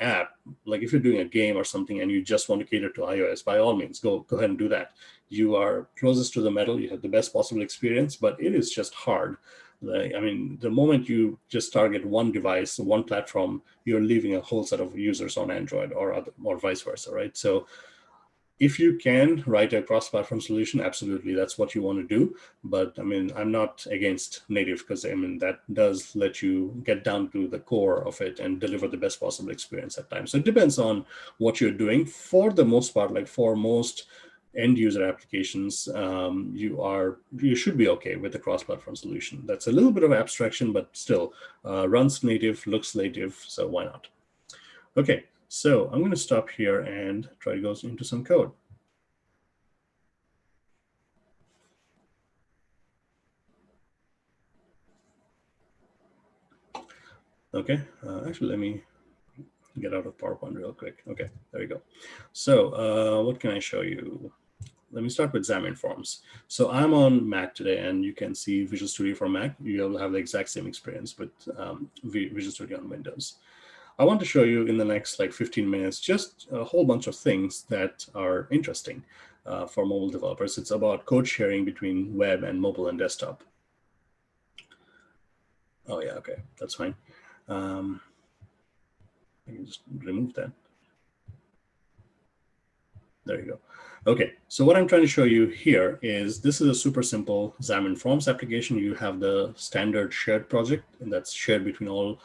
app, like if you're doing a game or something and you just want to cater to iOS, by all means, go ahead and do that. You are closest to the metal. You have the best possible experience, but it is just hard. I mean, the moment you just target one device, one platform, you're leaving a whole set of users on Android or vice versa, right? So if you can write a cross-platform solution, absolutely, that's what you want to do. But I mean, I'm not against native because I mean, that does let you get down to the core of it and deliver the best possible experience at times. So it depends on what you're doing. For the most part, like for most end user applications, you should be okay with the cross-platform solution. That's a little bit of abstraction, but still runs native, looks native, so why not? Okay, so I'm going to stop here and try to go into some code. Okay, actually, let me get out of PowerPoint real quick. Okay, there you go. So what can I show you? Let me start with Xamarin Forms. So I'm on Mac today, and you can see Visual Studio for Mac. You'll have the exact same experience with Visual Studio on Windows. I want to show you in the next like 15 minutes just a whole bunch of things that are interesting for mobile developers. It's about code sharing between web and mobile and desktop. Oh yeah, okay, that's fine. I can just remove that. There you go. Okay, so what I'm trying to show you here is this is a super simple Xamarin Forms application. You have the standard shared project, and that's shared between all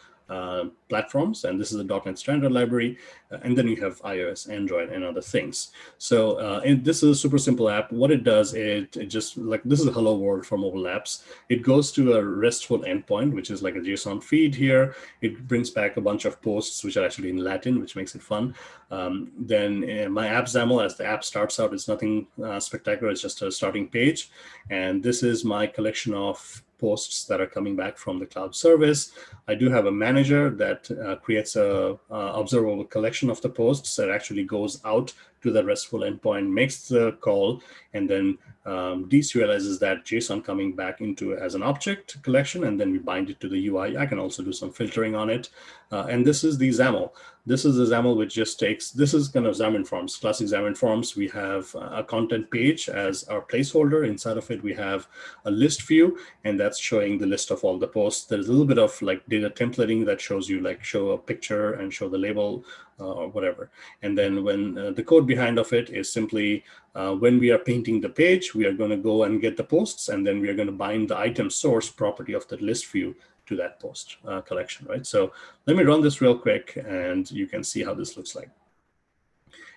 platforms, and this is a .NET Standard library, and then you have iOS, Android, and other things. So and this is a super simple app. What it does, it just like, this is a hello world for mobile apps. It goes to a RESTful endpoint, which is like a JSON feed here. It brings back a bunch of posts, which are actually in Latin, which makes it fun. Then my app XAML, as the app starts out, it's nothing spectacular. It's just a starting page. And this is my collection of posts that are coming back from the cloud service. I do have a manager that creates a observable collection of the posts that actually goes out to the RESTful endpoint, makes the call, and then deserializes that JSON coming back into as an object collection, and then we bind it to the UI. I can also do some filtering on it. And this is the XAML. This is the XAML which just takes, this is kind of Xamarin Forms, classic Xamarin Forms. We have a content page as our placeholder. Inside of it, we have a list view, and that's showing the list of all the posts. There's a little bit of like data templating that shows you like show a picture and show the label or whatever. And then when the code behind of it is simply when we are painting the page, we are going to go and get the posts, and then we are going to bind the item source property of the list view to that post collection, right? So let me run this real quick, and you can see how this looks like.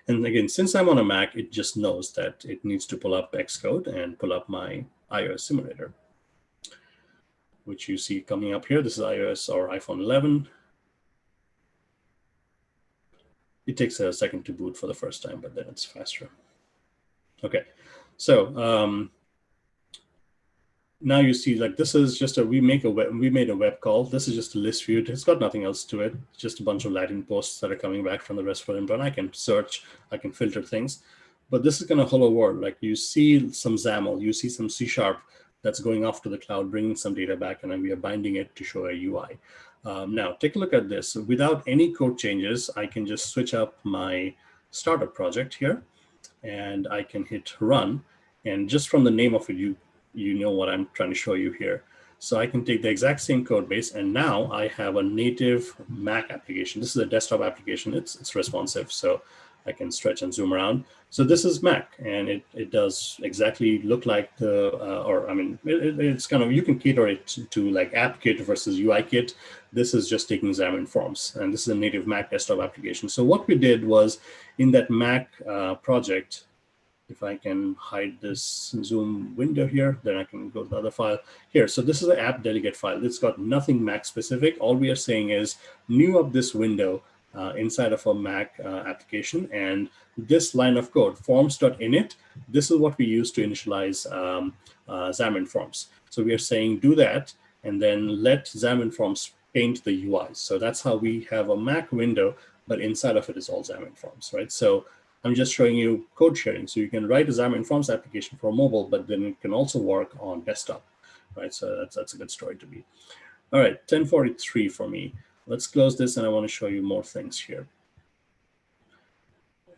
And again, since I'm on a Mac, it just knows that it needs to pull up Xcode and pull up my iOS simulator, which you see coming up here. This is iOS or iPhone 11. It takes a second to boot for the first time, but then it's faster. Okay, so now you see like this is just we made a web call. This is just a list view. It's got nothing else to it. It's just a bunch of Latin posts that are coming back from the RESTful input. I can search, I can filter things, but this is kind of hello world. Like you see some XAML, you see some C# that's going off to the cloud, bringing some data back, and then we are binding it to show a UI. Now take a look at this. Without any code changes, I can just switch up my startup project here, and I can hit run. And just from the name of it, you know what I'm trying to show you here. So I can take the exact same code base, and now I have a native Mac application. This is a desktop application. It's responsive, so I can stretch and zoom around. So this is Mac, and it does exactly look like the, or I mean, it's kind of, you can cater it to like AppKit versus UIKit. This is just taking Xamarin Forms, and this is a native Mac desktop application. So what we did was in that Mac project, if I can hide this Zoom window here, then I can go to the other file here. So this is an app delegate file. It's got nothing Mac specific. All we are saying is new up this window inside of a Mac application. And this line of code, forms.init, this is what we use to initialize Xamarin Forms. So we are saying do that, and then let Xamarin Forms paint the UI. So that's how we have a Mac window, but inside of it is all Xamarin Forms, right? So I'm just showing you code sharing. So you can write a Xamarin Forms application for mobile, but then it can also work on desktop, right? So that's a good story to be. All right, 10:43 for me. Let's close this, and I want to show you more things here.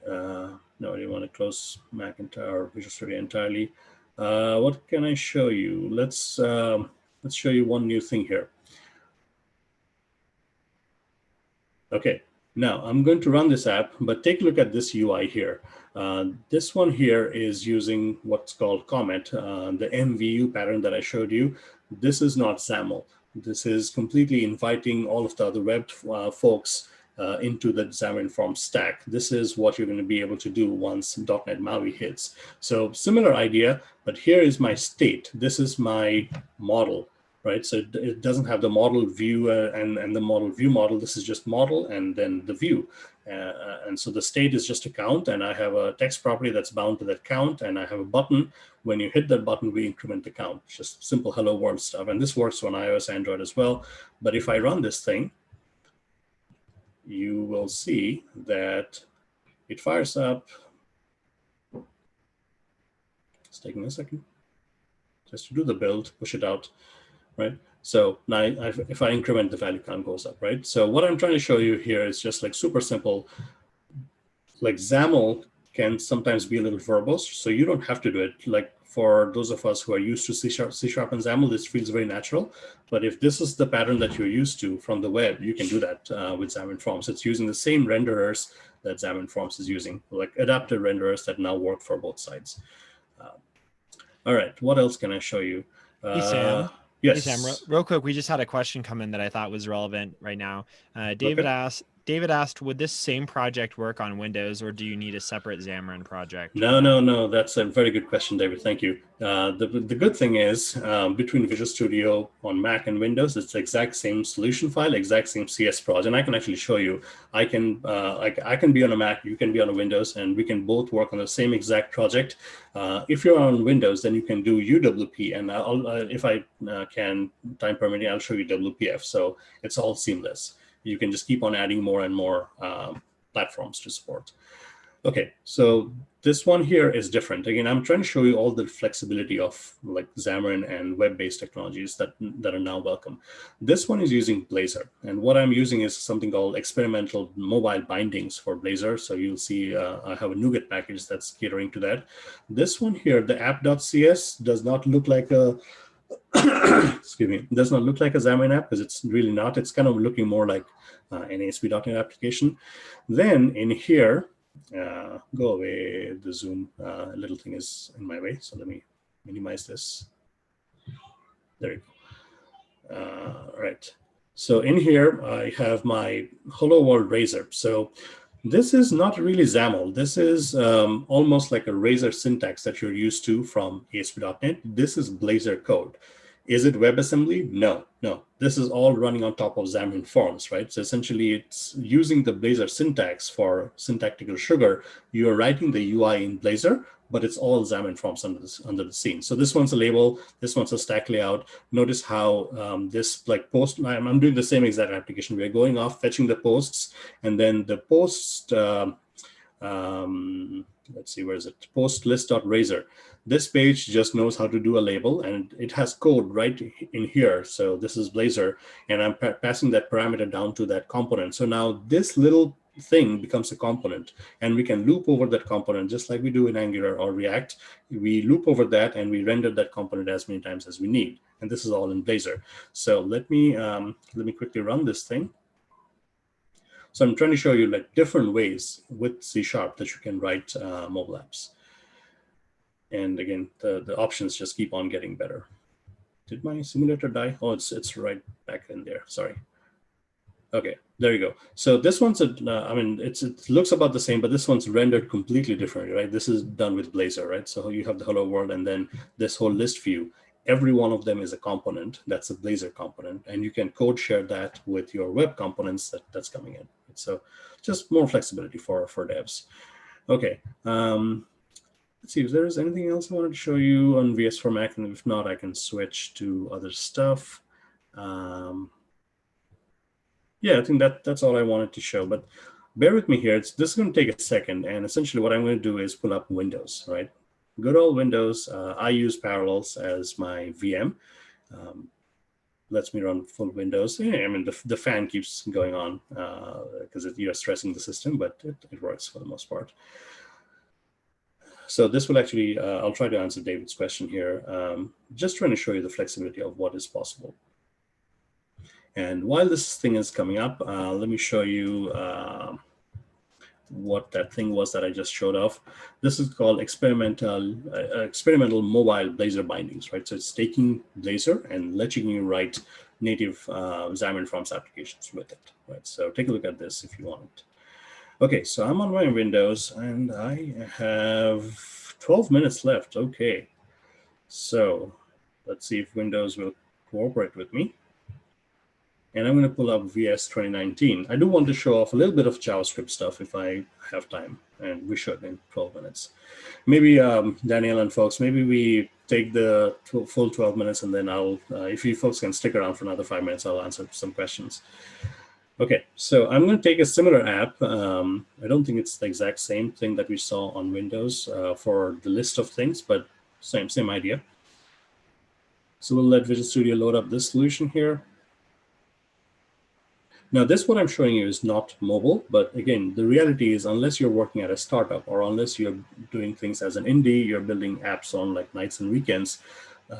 No, I didn't want to close Mac or Visual Studio entirely. What can I show you? Let's show you one new thing here. Okay. Now, I'm going to run this app, but take a look at this UI here. This one here is using what's called Comet, the MVU pattern that I showed you. This is not XAML. This is completely inviting all of the other web folks into the Xamarin Forms stack. This is what you're going to be able to do once .NET MAUI hits. So similar idea, but here is my state. This is my model. Right, so it doesn't have the model view and the model view model. This is just model and then the view. And so the state is just a count, and I have a text property that's bound to that count, and I have a button. When you hit that button, we increment the count. Just simple hello world stuff. And this works on iOS, Android as well. But if I run this thing, you will see that it fires up. It's taking a second just to do the build, push it out. Right. So now if I increment, the value count goes up, right? So what I'm trying to show you here is just like super simple. Like XAML can sometimes be a little verbose, so you don't have to do it. Like for those of us who are used to C# and XAML, this feels very natural. But if this is the pattern that you're used to from the web, you can do that with Xamarin Forms. It's using the same renderers that Xamarin Forms is using, like adaptive renderers that now work for both sides. All right, what else can I show you? Hey, Sam. Yes. Hey, Sam, real quick, we just had a question come in that I thought was relevant right now. David asked, would this same project work on Windows, or do you need a separate Xamarin project? No. That's a very good question, David. Thank you. The good thing is between Visual Studio on Mac and Windows, it's the exact same solution file, exact same CS project. And I can actually show you. I can be on a Mac, you can be on a Windows, and we can both work on the same exact project. If you're on Windows, then you can do UWP, and if I can, time permitting, I'll show you WPF. So it's all seamless. You can just keep on adding more and more platforms to support. Okay, so this one here is different. Again, I'm trying to show you all the flexibility of like Xamarin and web-based technologies that are now welcome. This one is using Blazor, and what I'm using is something called experimental mobile bindings for Blazor. So you'll see I have a NuGet package that's catering to that. This one here, the app.cs, does not look like a excuse me, does not look like a Xamarin app because it's really not. It's kind of looking more like an ASP.NET application. Then in here, go away, the zoom little thing is in my way. So let me minimize this. There you go. Right. So in here, I have my Hello World Razor. So this is not really XAML. This is almost like a Razor syntax that you're used to from ASP.NET. This is Blazor code. Is it WebAssembly? No, no. This is all running on top of Xamarin Forms, right? So essentially, it's using the Blazor syntax for syntactical sugar. You're writing the UI in Blazor, but it's all Xamarin Forms under the scene. So this one's a label. This one's a stack layout. Notice how this like post. I'm doing the same exact application. We're going off, fetching the posts, and then the post. Let's see, where is it? Post list.razor. This page just knows how to do a label, and it has code right in here. So this is Blazor, and I'm passing that parameter down to that component. So now this little thing becomes a component, and we can loop over that component just like we do in Angular or React. We loop over that, and we render that component as many times as we need. And this is all in Blazor. So let me quickly run this thing. So I'm trying to show you like different ways with C# that you can write mobile apps. And again, the options just keep on getting better. Did my simulator die? Oh, it's right back in there. Sorry. Okay, there you go. So this one's, I mean, it looks about the same, but this one's rendered completely differently, right? This is done with Blazor, right? So you have the hello world and then this whole list view. Every one of them is a component. That's a Blazor component. And you can code share that with your web components that's coming in. So just more flexibility for devs. Okay. Let's see if there's anything else I wanted to show you on VS for Mac, and if not, I can switch to other stuff. Yeah, I think that's all I wanted to show, but bear with me here. This is going to take a second, and essentially what I'm going to do is pull up Windows, right? Good old Windows. I use Parallels as my VM. Lets me run full Windows. Yeah, I mean, the fan keeps going on because you're stressing the system, but it works for the most part. So this will actually, I'll try to answer David's question here. Just trying to show you the flexibility of what is possible. And while this thing is coming up, let me show you what that thing was that I just showed off. This is called experimental mobile Blazor bindings, right? So it's taking Blazor and letting you write native Xamarin Forms applications with it, right? So take a look at this if you want. Okay, so I'm on my Windows and I have 12 minutes left. Okay, so let's see if Windows will cooperate with me. And I'm going to pull up VS 2019. I do want to show off a little bit of JavaScript stuff if I have time, and we should in 12 minutes. Maybe Daniel and folks, maybe we take the full 12 minutes and then I'll, if you folks can stick around for another 5 minutes, I'll answer some questions. Okay, so I'm going to take a similar app. I don't think it's the exact same thing that we saw on Windows for the list of things, but same idea. So we'll let Visual Studio load up this solution here. Now, what I'm showing you is not mobile, but again, the reality is unless you're working at a startup or unless you're doing things as an indie, you're building apps on like nights and weekends,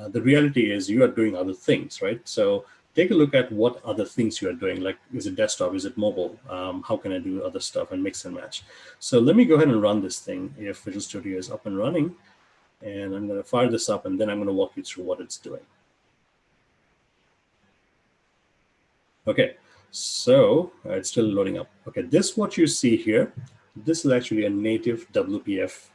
the reality is you are doing other things, right? So take a look at what other things you are doing. Like, is it desktop? Is it mobile? How can I do other stuff and mix and match? So let me go ahead and run this thing if Visual Studio is up and running. And I'm going to fire this up, and then I'm going to walk you through what it's doing. Okay. So it's still loading up. Okay, what you see here, this is actually a native WPF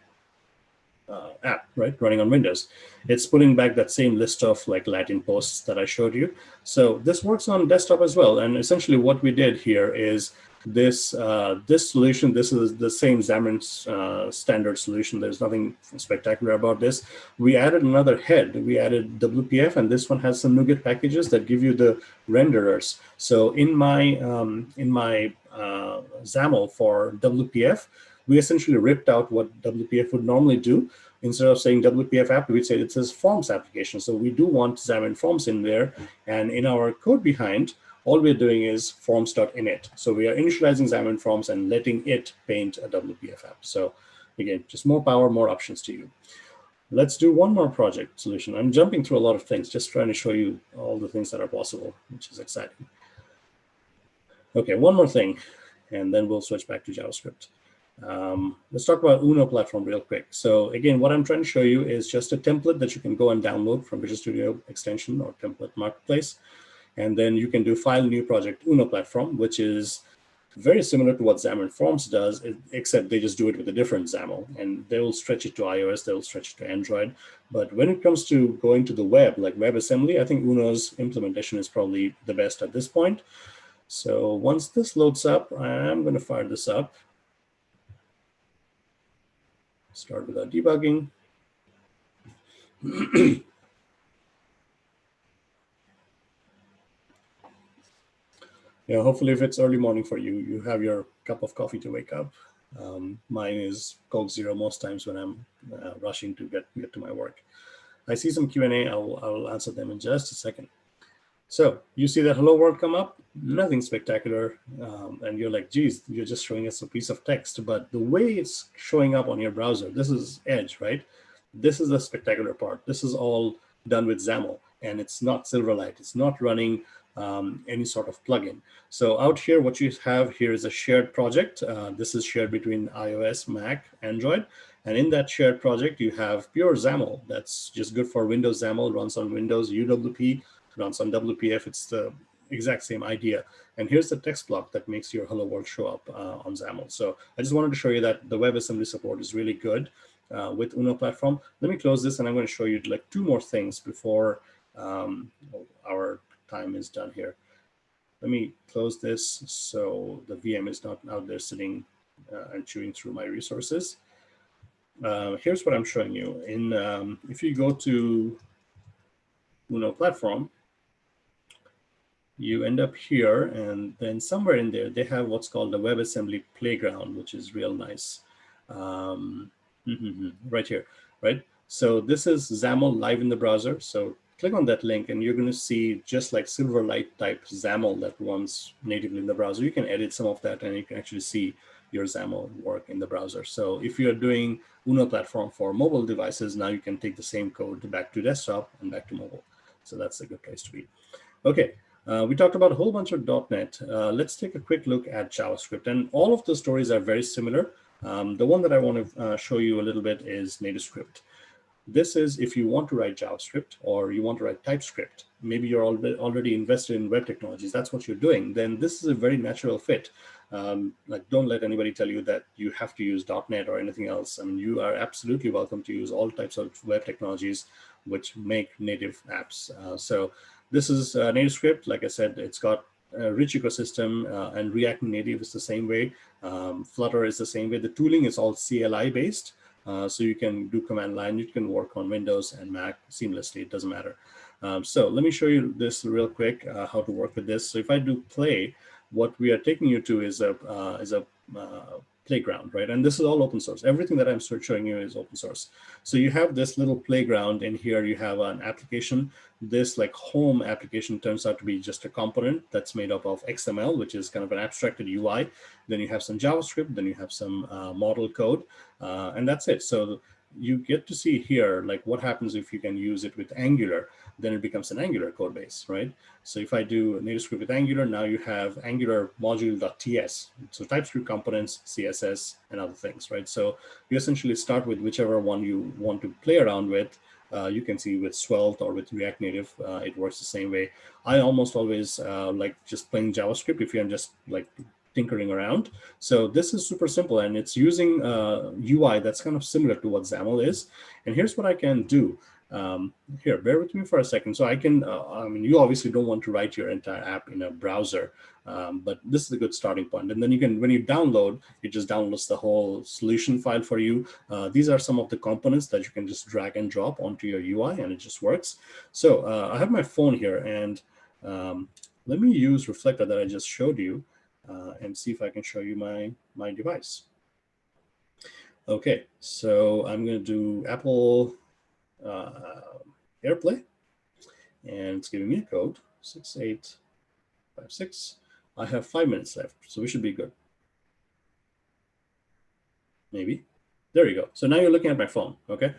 app, right, running on Windows. It's putting back that same list of like Latin posts that I showed you. So this works on desktop as well. And essentially what we did here is this solution, this is the same Xamarin standard solution. There's nothing spectacular about this. We added another head. We added WPF, and this one has some NuGet packages that give you the renderers. So in my XAML for WPF, we essentially ripped out what WPF would normally do. Instead of saying WPF app, we'd say it says forms application. So we do want Xamarin Forms in there. And in our code behind, all we're doing is forms.init. So we are initializing Xamarin Forms and letting it paint a WPF app. So again, just more power, more options to you. Let's do one more project solution. I'm jumping through a lot of things, just trying to show you all the things that are possible, which is exciting. Okay, one more thing, and then we'll switch back to JavaScript. Let's talk about Uno platform real quick. So again, what I'm trying to show you is just a template that you can go and download from Visual Studio extension or template marketplace. And then you can do file new project Uno platform, which is very similar to what Xamarin Forms does, except they just do it with a different XAML. And they will stretch it to iOS, they'll stretch it to Android. But when it comes to going to the web, like WebAssembly, I think Uno's implementation is probably the best at this point. So once this loads up, I'm going to fire this up. Start with our debugging. Yeah, hopefully if it's early morning for you, you have your cup of coffee to wake up. Mine is Coke Zero most times when I'm rushing to get to my work. I see some Q&A. I'll answer them in just a second. So you see that hello world come up, nothing spectacular. And you're like, geez, you're just showing us a piece of text. But the way it's showing up on your browser, this is Edge, right? This is the spectacular part. This is all done with XAML, and it's not Silverlight. It's not running any sort of plugin. So out here, what you have here is a shared project. This is shared between iOS, Mac, Android. And in that shared project, you have pure XAML. That's just good for Windows XAML, runs on Windows, UWP, runs on WPF. It's the exact same idea. And here's the text block that makes your hello world show up on XAML. So I just wanted to show you that the WebAssembly support is really good with Uno platform. Let me close this, and I'm going to show you like two more things before our time is done here. Let me close this so the VM is not out there sitting and chewing through my resources. Here's what I'm showing you. If you go to Uno platform, you end up here, and then somewhere in there, they have what's called the WebAssembly Playground, which is real nice. Right here, right? So this is XAML live in the browser. So click on that link, and you're going to see just like Silverlight type XAML that runs natively in the browser. You can edit some of that, and you can actually see your XAML work in the browser. So if you're doing Uno platform for mobile devices, now you can take the same code back to desktop and back to mobile. So that's a good place to be. Okay. We talked about a whole bunch of .NET. Let's take a quick look at JavaScript. And all of the stories are very similar. The one that I want to show you a little bit is NativeScript. This is if you want to write JavaScript or you want to write TypeScript. Maybe you're already invested in web technologies. That's what you're doing. Then this is a very natural fit. Like, don't let anybody tell you that you have to use .NET or anything else. I mean, you are absolutely welcome to use all types of web technologies which make native apps. So this is NativeScript. Like I said, it's got a rich ecosystem, and React Native is the same way. Flutter is the same way. The tooling is all CLI based. So you can do command line. You can work on Windows and Mac seamlessly. It doesn't matter. So let me show you this real quick, how to work with this. So if I do play, what we are taking you to is a playground, right? And this is all open source. Everything that I'm showing you is open source. So you have this little playground in here. You have an application. This like home application turns out to be just a component that's made up of XML, which is kind of an abstracted UI. Then you have some JavaScript. Then you have some model code, and that's it. So you get to see here like what happens if you can use it with Angular. Then it becomes an Angular code base, right? So if I do NativeScript with Angular, now you have Angular module.ts. So TypeScript components, CSS, and other things, right? So you essentially start with whichever one you want to play around with. You can see with Svelte or with React Native, it works the same way. I almost always like just playing JavaScript if you're just like tinkering around. So this is super simple, and it's using UI that's kind of similar to what XAML is. And here's what I can do. Here, bear with me for a second. So I can, I mean, you obviously don't want to write your entire app in a browser, but this is a good starting point. And then you can, when you download, it just downloads the whole solution file for you. These are some of the components that you can just drag and drop onto your UI, and it just works. So I have my phone here, and let me use Reflector that I just showed you and see if I can show you my device. Okay, so I'm going to do Apple AirPlay, and it's giving me a code 6856. I have 5 minutes left, so we should be good. Maybe. There you go. So now you're looking at my phone. Okay,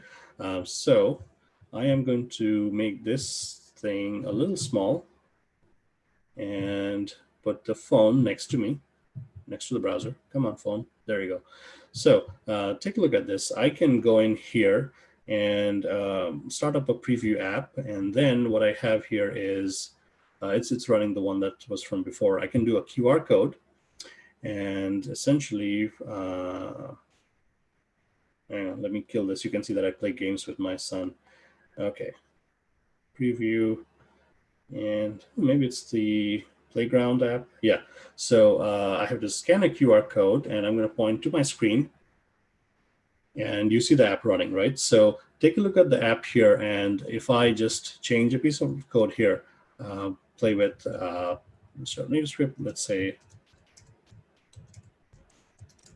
so I am going to make this thing a little small and put the phone next to me, next to the browser. Come on, phone. There you go. So take a look at this. I can go in here and start up a preview app. And then what I have here is it's running the one that was from before. I can do a QR code and essentially, hang on, let me kill this. You can see that I play games with my son. Okay, preview, and maybe it's the playground app. Yeah, so I have to scan a QR code and I'm going to point to my screen and you see the app running, right? So take a look at the app here, and if I just change a piece of code here, play with NativeScript, let's say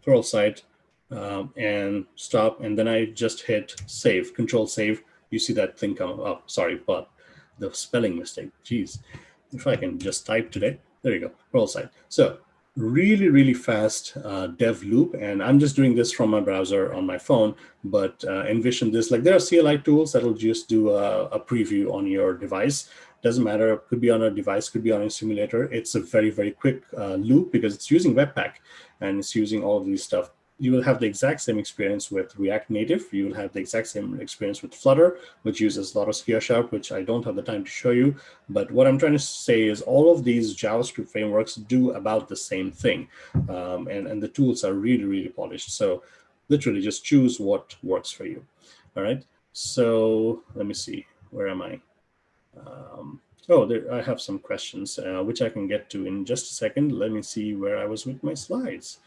Pluralsight, and stop, and then I just hit save, control save, you see that thing come up. Sorry, but the spelling mistake, geez. If I can just type today, there you go, Pluralsight. So really fast dev loop, and I'm just doing this from my browser on my phone, but envision this, like there are CLI tools that'll just do a preview on your device. Doesn't matter, could be on a device, could be on a simulator. It's a very quick loop because it's using Webpack and it's using all of these stuff. You will have the exact same experience with React Native. You will have the exact same experience with Flutter, which uses a lot of C#, which I don't have the time to show you. But what I'm trying to say is all of these JavaScript frameworks do about the same thing. And the tools are really polished. So literally just choose what works for you. All right. So let me see. Where am I? There, I have some questions, which I can get to in just a second. Let me see where I was with my slides.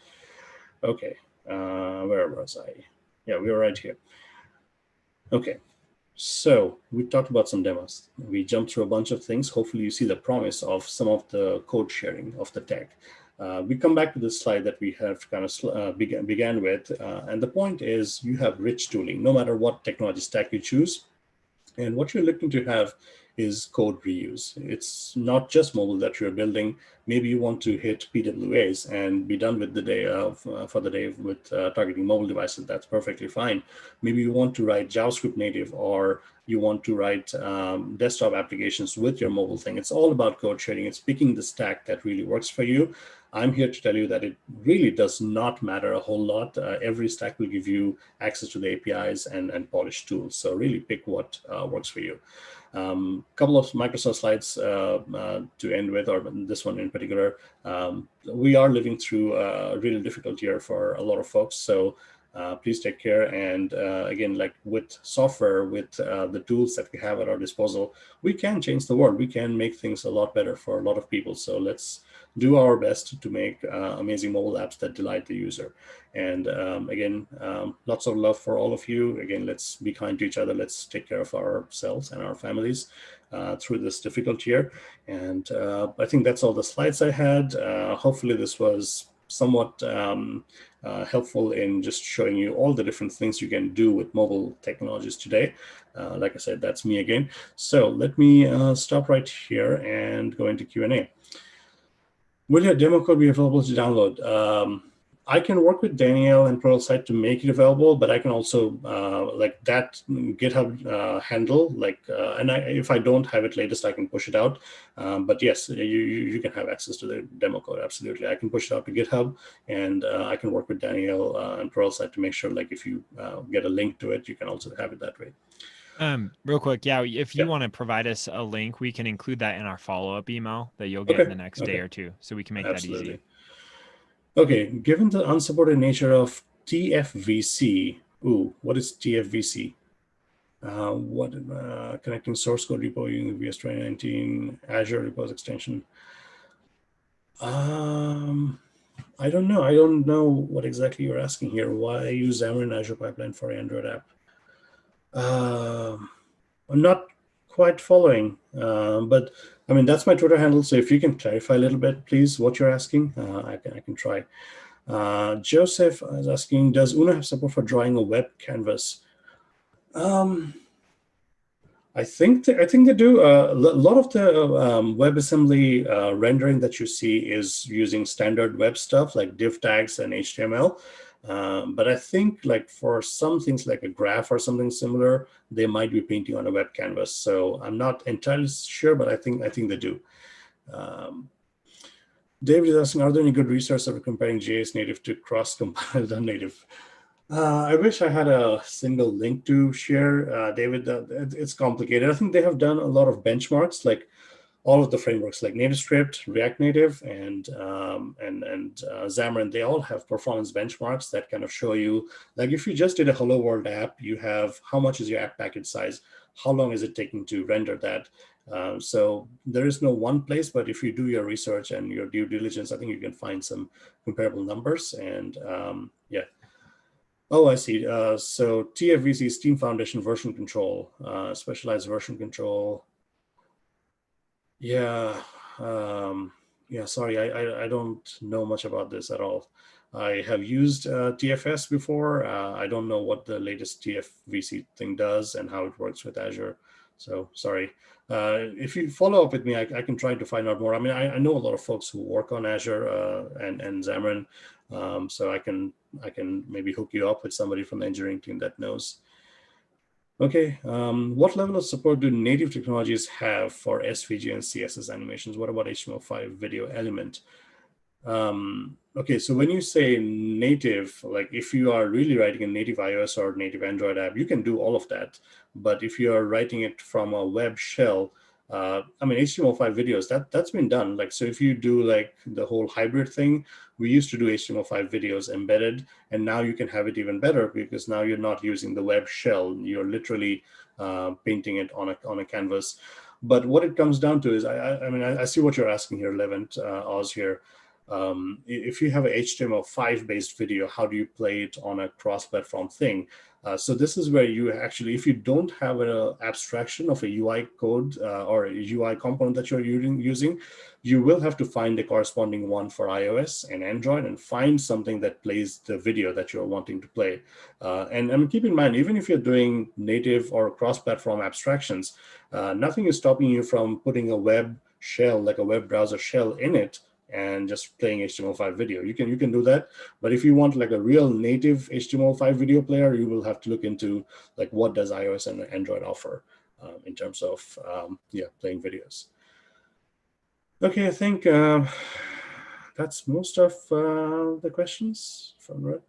Okay, where was I? Yeah, we were right here. Okay, so we talked about some demos. We jumped through a bunch of things. Hopefully you see the promise of some of the code sharing of the tech. We come back to this slide that we have kind of began with. And the point is you have rich tooling, no matter what technology stack you choose. And what you're looking to have is code reuse. It's not just mobile that you're building. Maybe you want to hit PWAs and be done with the day for the day with targeting mobile devices. That's perfectly fine. Maybe you want to write JavaScript native, or you want to write desktop applications with your mobile thing. It's all about code sharing. It's picking the stack that really works for you. I'm here to tell you that it really does not matter a whole lot. Every stack will give you access to the APIs and polished tools. So really pick what works for you. Couple of Microsoft slides to end with, or this one in particular. We are living through a really difficult year for a lot of folks. So please take care. And again, like with software, with the tools that we have at our disposal, we can change the world. We can make things a lot better for a lot of people. So let's do our best to make amazing mobile apps that delight the user. And again, lots of love for all of you. Again, let's be kind to each other. Let's take care of ourselves and our families through this difficult year. And I think that's all the slides I had. Hopefully this was somewhat helpful in just showing you all the different things you can do with mobile technologies today. Like I said, that's me again. So let me stop right here and go into Q&A. Will your demo code be available to download? I can work with Danielle and Pluralsight to make it available, but I can also like that GitHub handle, like, and if I don't have it latest, I can push it out. But yes, you can have access to the demo code. Absolutely. I can push it out to GitHub, and I can work with Danielle and Pluralsight to make sure, like, if you get a link to it, you can also have it that way. Real quick, yeah, if you want to provide us a link, we can include that in our follow-up email that you'll get in the next day or two, so we can make that easy. Okay, given the unsupported nature of TFVC, what is TFVC? Connecting source code repo using VS 2019 Azure repos extension? I don't know. I don't know what exactly you're asking here. Why use Xamarin Azure Pipeline for Android app? I'm not quite following, but I mean, that's my Twitter handle. So if you can clarify a little bit, please, what you're asking, I can try. Joseph is asking, does Uno have support for drawing a web canvas? I think they do. A lot of the WebAssembly rendering that you see is using standard web stuff like div tags and HTML. But I think like for some things like a graph or something similar, they might be painting on a web canvas. So I'm not entirely sure, but I think they do. David is asking, are there any good resources for comparing JS native to cross-compiled native? I wish I had a single link to share, David. It's complicated. I think they have done a lot of benchmarks, like all of the frameworks, like NativeScript, React Native, and Xamarin. They all have performance benchmarks that kind of show you, like if you just did a Hello World app, you have how much is your app package size, how long is it taking to render that. So there is no one place, but if you do your research and your due diligence, I think you can find some comparable numbers. And yeah. Oh, I see. So TFVC is Team Foundation version control, specialized version control. Yeah. Yeah, sorry, I don't know much about this at all. I have used TFS before. I don't know what the latest TFVC thing does and how it works with Azure. So sorry. If you follow up with me, I can try to find out more. I mean, I know a lot of folks who work on Azure and Xamarin, so I can maybe hook you up with somebody from the engineering team that knows. Okay, what level of support do native technologies have for SVG and CSS animations? What about HTML5 video element? Okay, so when you say native, like if you are really writing a native iOS or native Android app, you can do all of that. But if you are writing it from a web shell, I mean, HTML5 videos, that's been done. Like, so if you do like the whole hybrid thing, we used to do HTML5 videos embedded, and now you can have it even better because now you're not using the web shell. You're literally painting it on a canvas. But what it comes down to is, I mean, I see what you're asking here, Levent, Oz here. If you have a HTML5 based video, how do you play it on a cross-platform thing? So this is where you actually, if you don't have an abstraction of a UI code or a UI component that you're using, you will have to find the corresponding one for iOS and Android and find something that plays the video that you're wanting to play. And keep in mind, even if you're doing native or cross-platform abstractions, nothing is stopping you from putting a web shell, like a web browser shell in it, and just playing HTML5 video. You can do that. But if you want like a real native HTML5 video player, you will have to look into like what does iOS and Android offer in terms of yeah, playing videos. Okay, I think that's most of the questions from.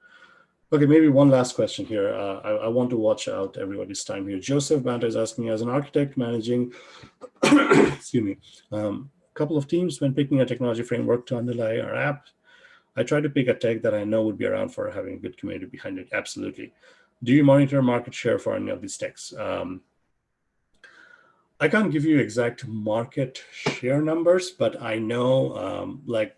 Okay, maybe one last question here. I want to watch out everybody's time here. Joseph Banta is asking, as an architect managing, excuse me, couple of teams when picking a technology framework to underlie our app, I try to pick a tech that I know would be around for having a good community behind it. Absolutely. Do you monitor market share for any of these techs? I can't give you exact market share numbers, but I know like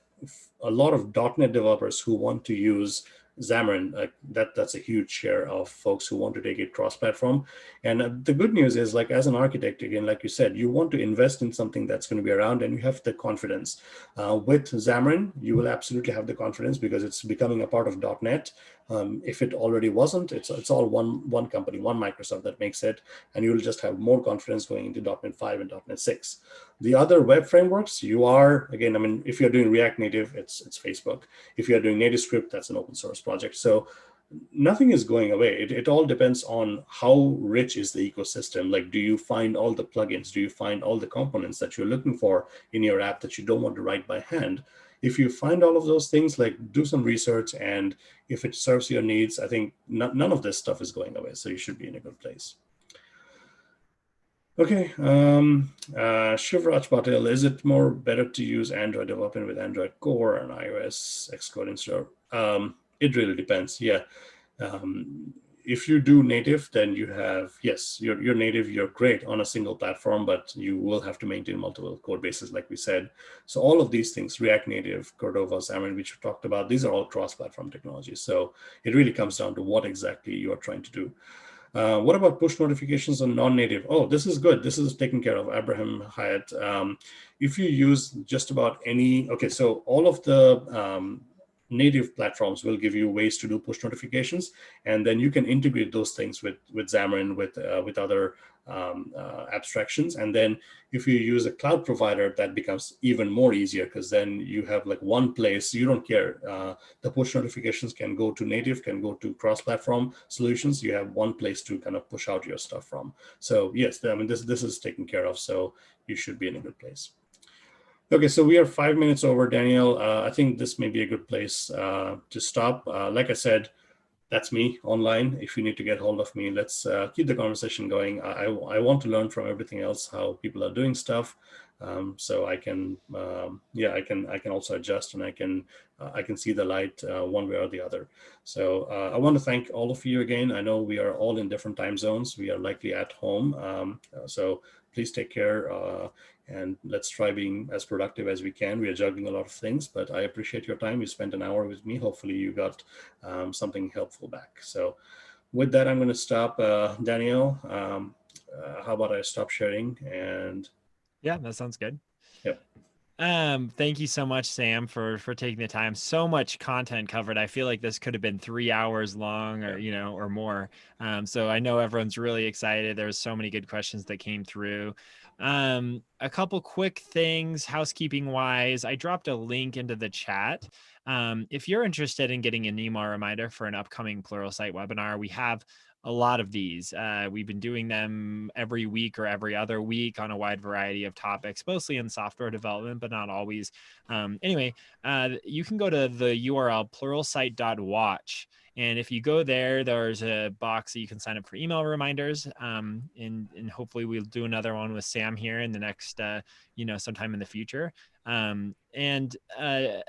a lot of .NET developers who want to use Xamarin, that's a huge share of folks who want to take it cross-platform. And the good news is, like as an architect, again, like you said, you want to invest in something that's going to be around, and you have the confidence. With Xamarin, you will absolutely have the confidence because it's becoming a part of .NET. If it already wasn't, it's all one company, one Microsoft that makes it, and you will just have more confidence going into .NET 5 and .NET 6. The other web frameworks, you are, again, I mean, if you're doing React Native, it's Facebook. If you're doing NativeScript, that's an open source project. So nothing is going away. It all depends on how rich is the ecosystem. Like, do you find all the plugins? Do you find all the components that you're looking for in your app that you don't want to write by hand? If you find all of those things, like do some research, and if it serves your needs, I think none of this stuff is going away. So you should be in a good place. Okay, Shivraj Patel, is it more better to use Android development with Android Core and iOS Xcode instead? It really depends, yeah. If you do native, then you have, yes, you're native, you're great on a single platform, but you will have to maintain multiple code bases, like we said. So all of these things, React Native, Cordova, Xamarin, which we talked about, these are all cross-platform technologies. So it really comes down to what exactly you are trying to do. What about push notifications on non-native? Oh, this is good. This is taken care of, Abraham Hyatt. If you use just about any, okay, so all of the native platforms will give you ways to do push notifications, and then you can integrate those things with Xamarin, with other abstractions. And then if you use a cloud provider, that becomes even more easier, because then you have like one place, you don't care. The push notifications can go to native, can go to cross-platform solutions. You have one place to kind of push out your stuff from. So yes, I mean, this is taken care of, so you should be in a good place. Okay, so we are 5 minutes over, Daniel. I think this may be a good place to stop. Like I said, that's me online. If you need to get hold of me, let's keep the conversation going. I want to learn from everything else, how people are doing stuff, so I can I can also adjust, and I can see the light one way or the other. So I want to thank all of you again. I know we are all in different time zones. We are likely at home, so please take care. And let's try being as productive as we can. We are juggling a lot of things, but I appreciate your time. You spent an hour with me. Hopefully you got something helpful back. So with that, I'm going to stop. Daniel, how about I stop sharing? And Yeah, that sounds good. yep. Thank you so much, Sam, for taking the time. So much content covered. I feel like this could have been 3 hours long, or or more. So I know everyone's really excited. There's so many good questions that came through. A couple quick things, housekeeping wise. I dropped a link into the chat. If you're interested in getting an email reminder for an upcoming Pluralsight webinar, we have a lot of these. We've been doing them every week or every other week on a wide variety of topics, mostly in software development, but not always. Anyway, you can go to the URL pluralsight.watch. And if you go there, there's a box that you can sign up for email reminders. And hopefully we'll do another one with Sam here in the next, sometime in the future. And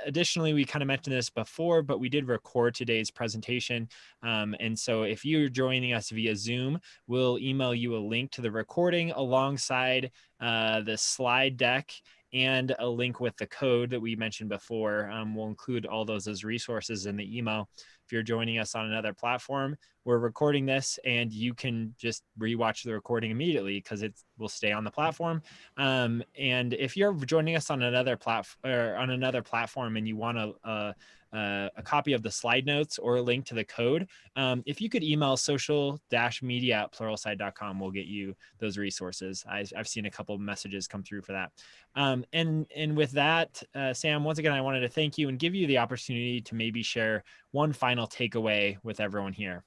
additionally, we kind of mentioned this before, but we did record today's presentation. And so if you're joining us via Zoom, we'll email you a link to the recording alongside the slide deck and a link with the code that we mentioned before. We'll include all those as resources in the email. If you're joining us on another platform, we're recording this and you can just rewatch the recording immediately because it will stay on the platform. And if you're joining us on another platform and you want a copy of the slide notes or a link to the code, if you could email social-media@pluralsight.com, we'll get you those resources. I've seen a couple of messages come through for that. And with that, Sam, once again, I wanted to thank you and give you the opportunity to maybe share one final takeaway with everyone here.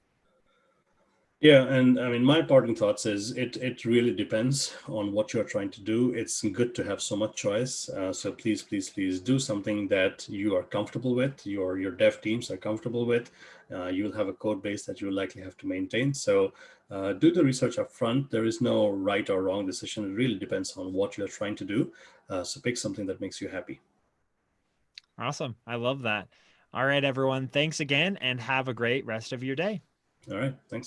Yeah, and I mean, my parting thoughts is it really depends on what you're trying to do. It's good to have so much choice. So please, please, please do something that you are comfortable with, your dev teams are comfortable with. You'll have a code base that you'll likely have to maintain. So do the research up front. There is no right or wrong decision. It really depends on what you're trying to do. So pick something that makes you happy. Awesome. I love that. All right, everyone. Thanks again and have a great rest of your day. All right. Thanks.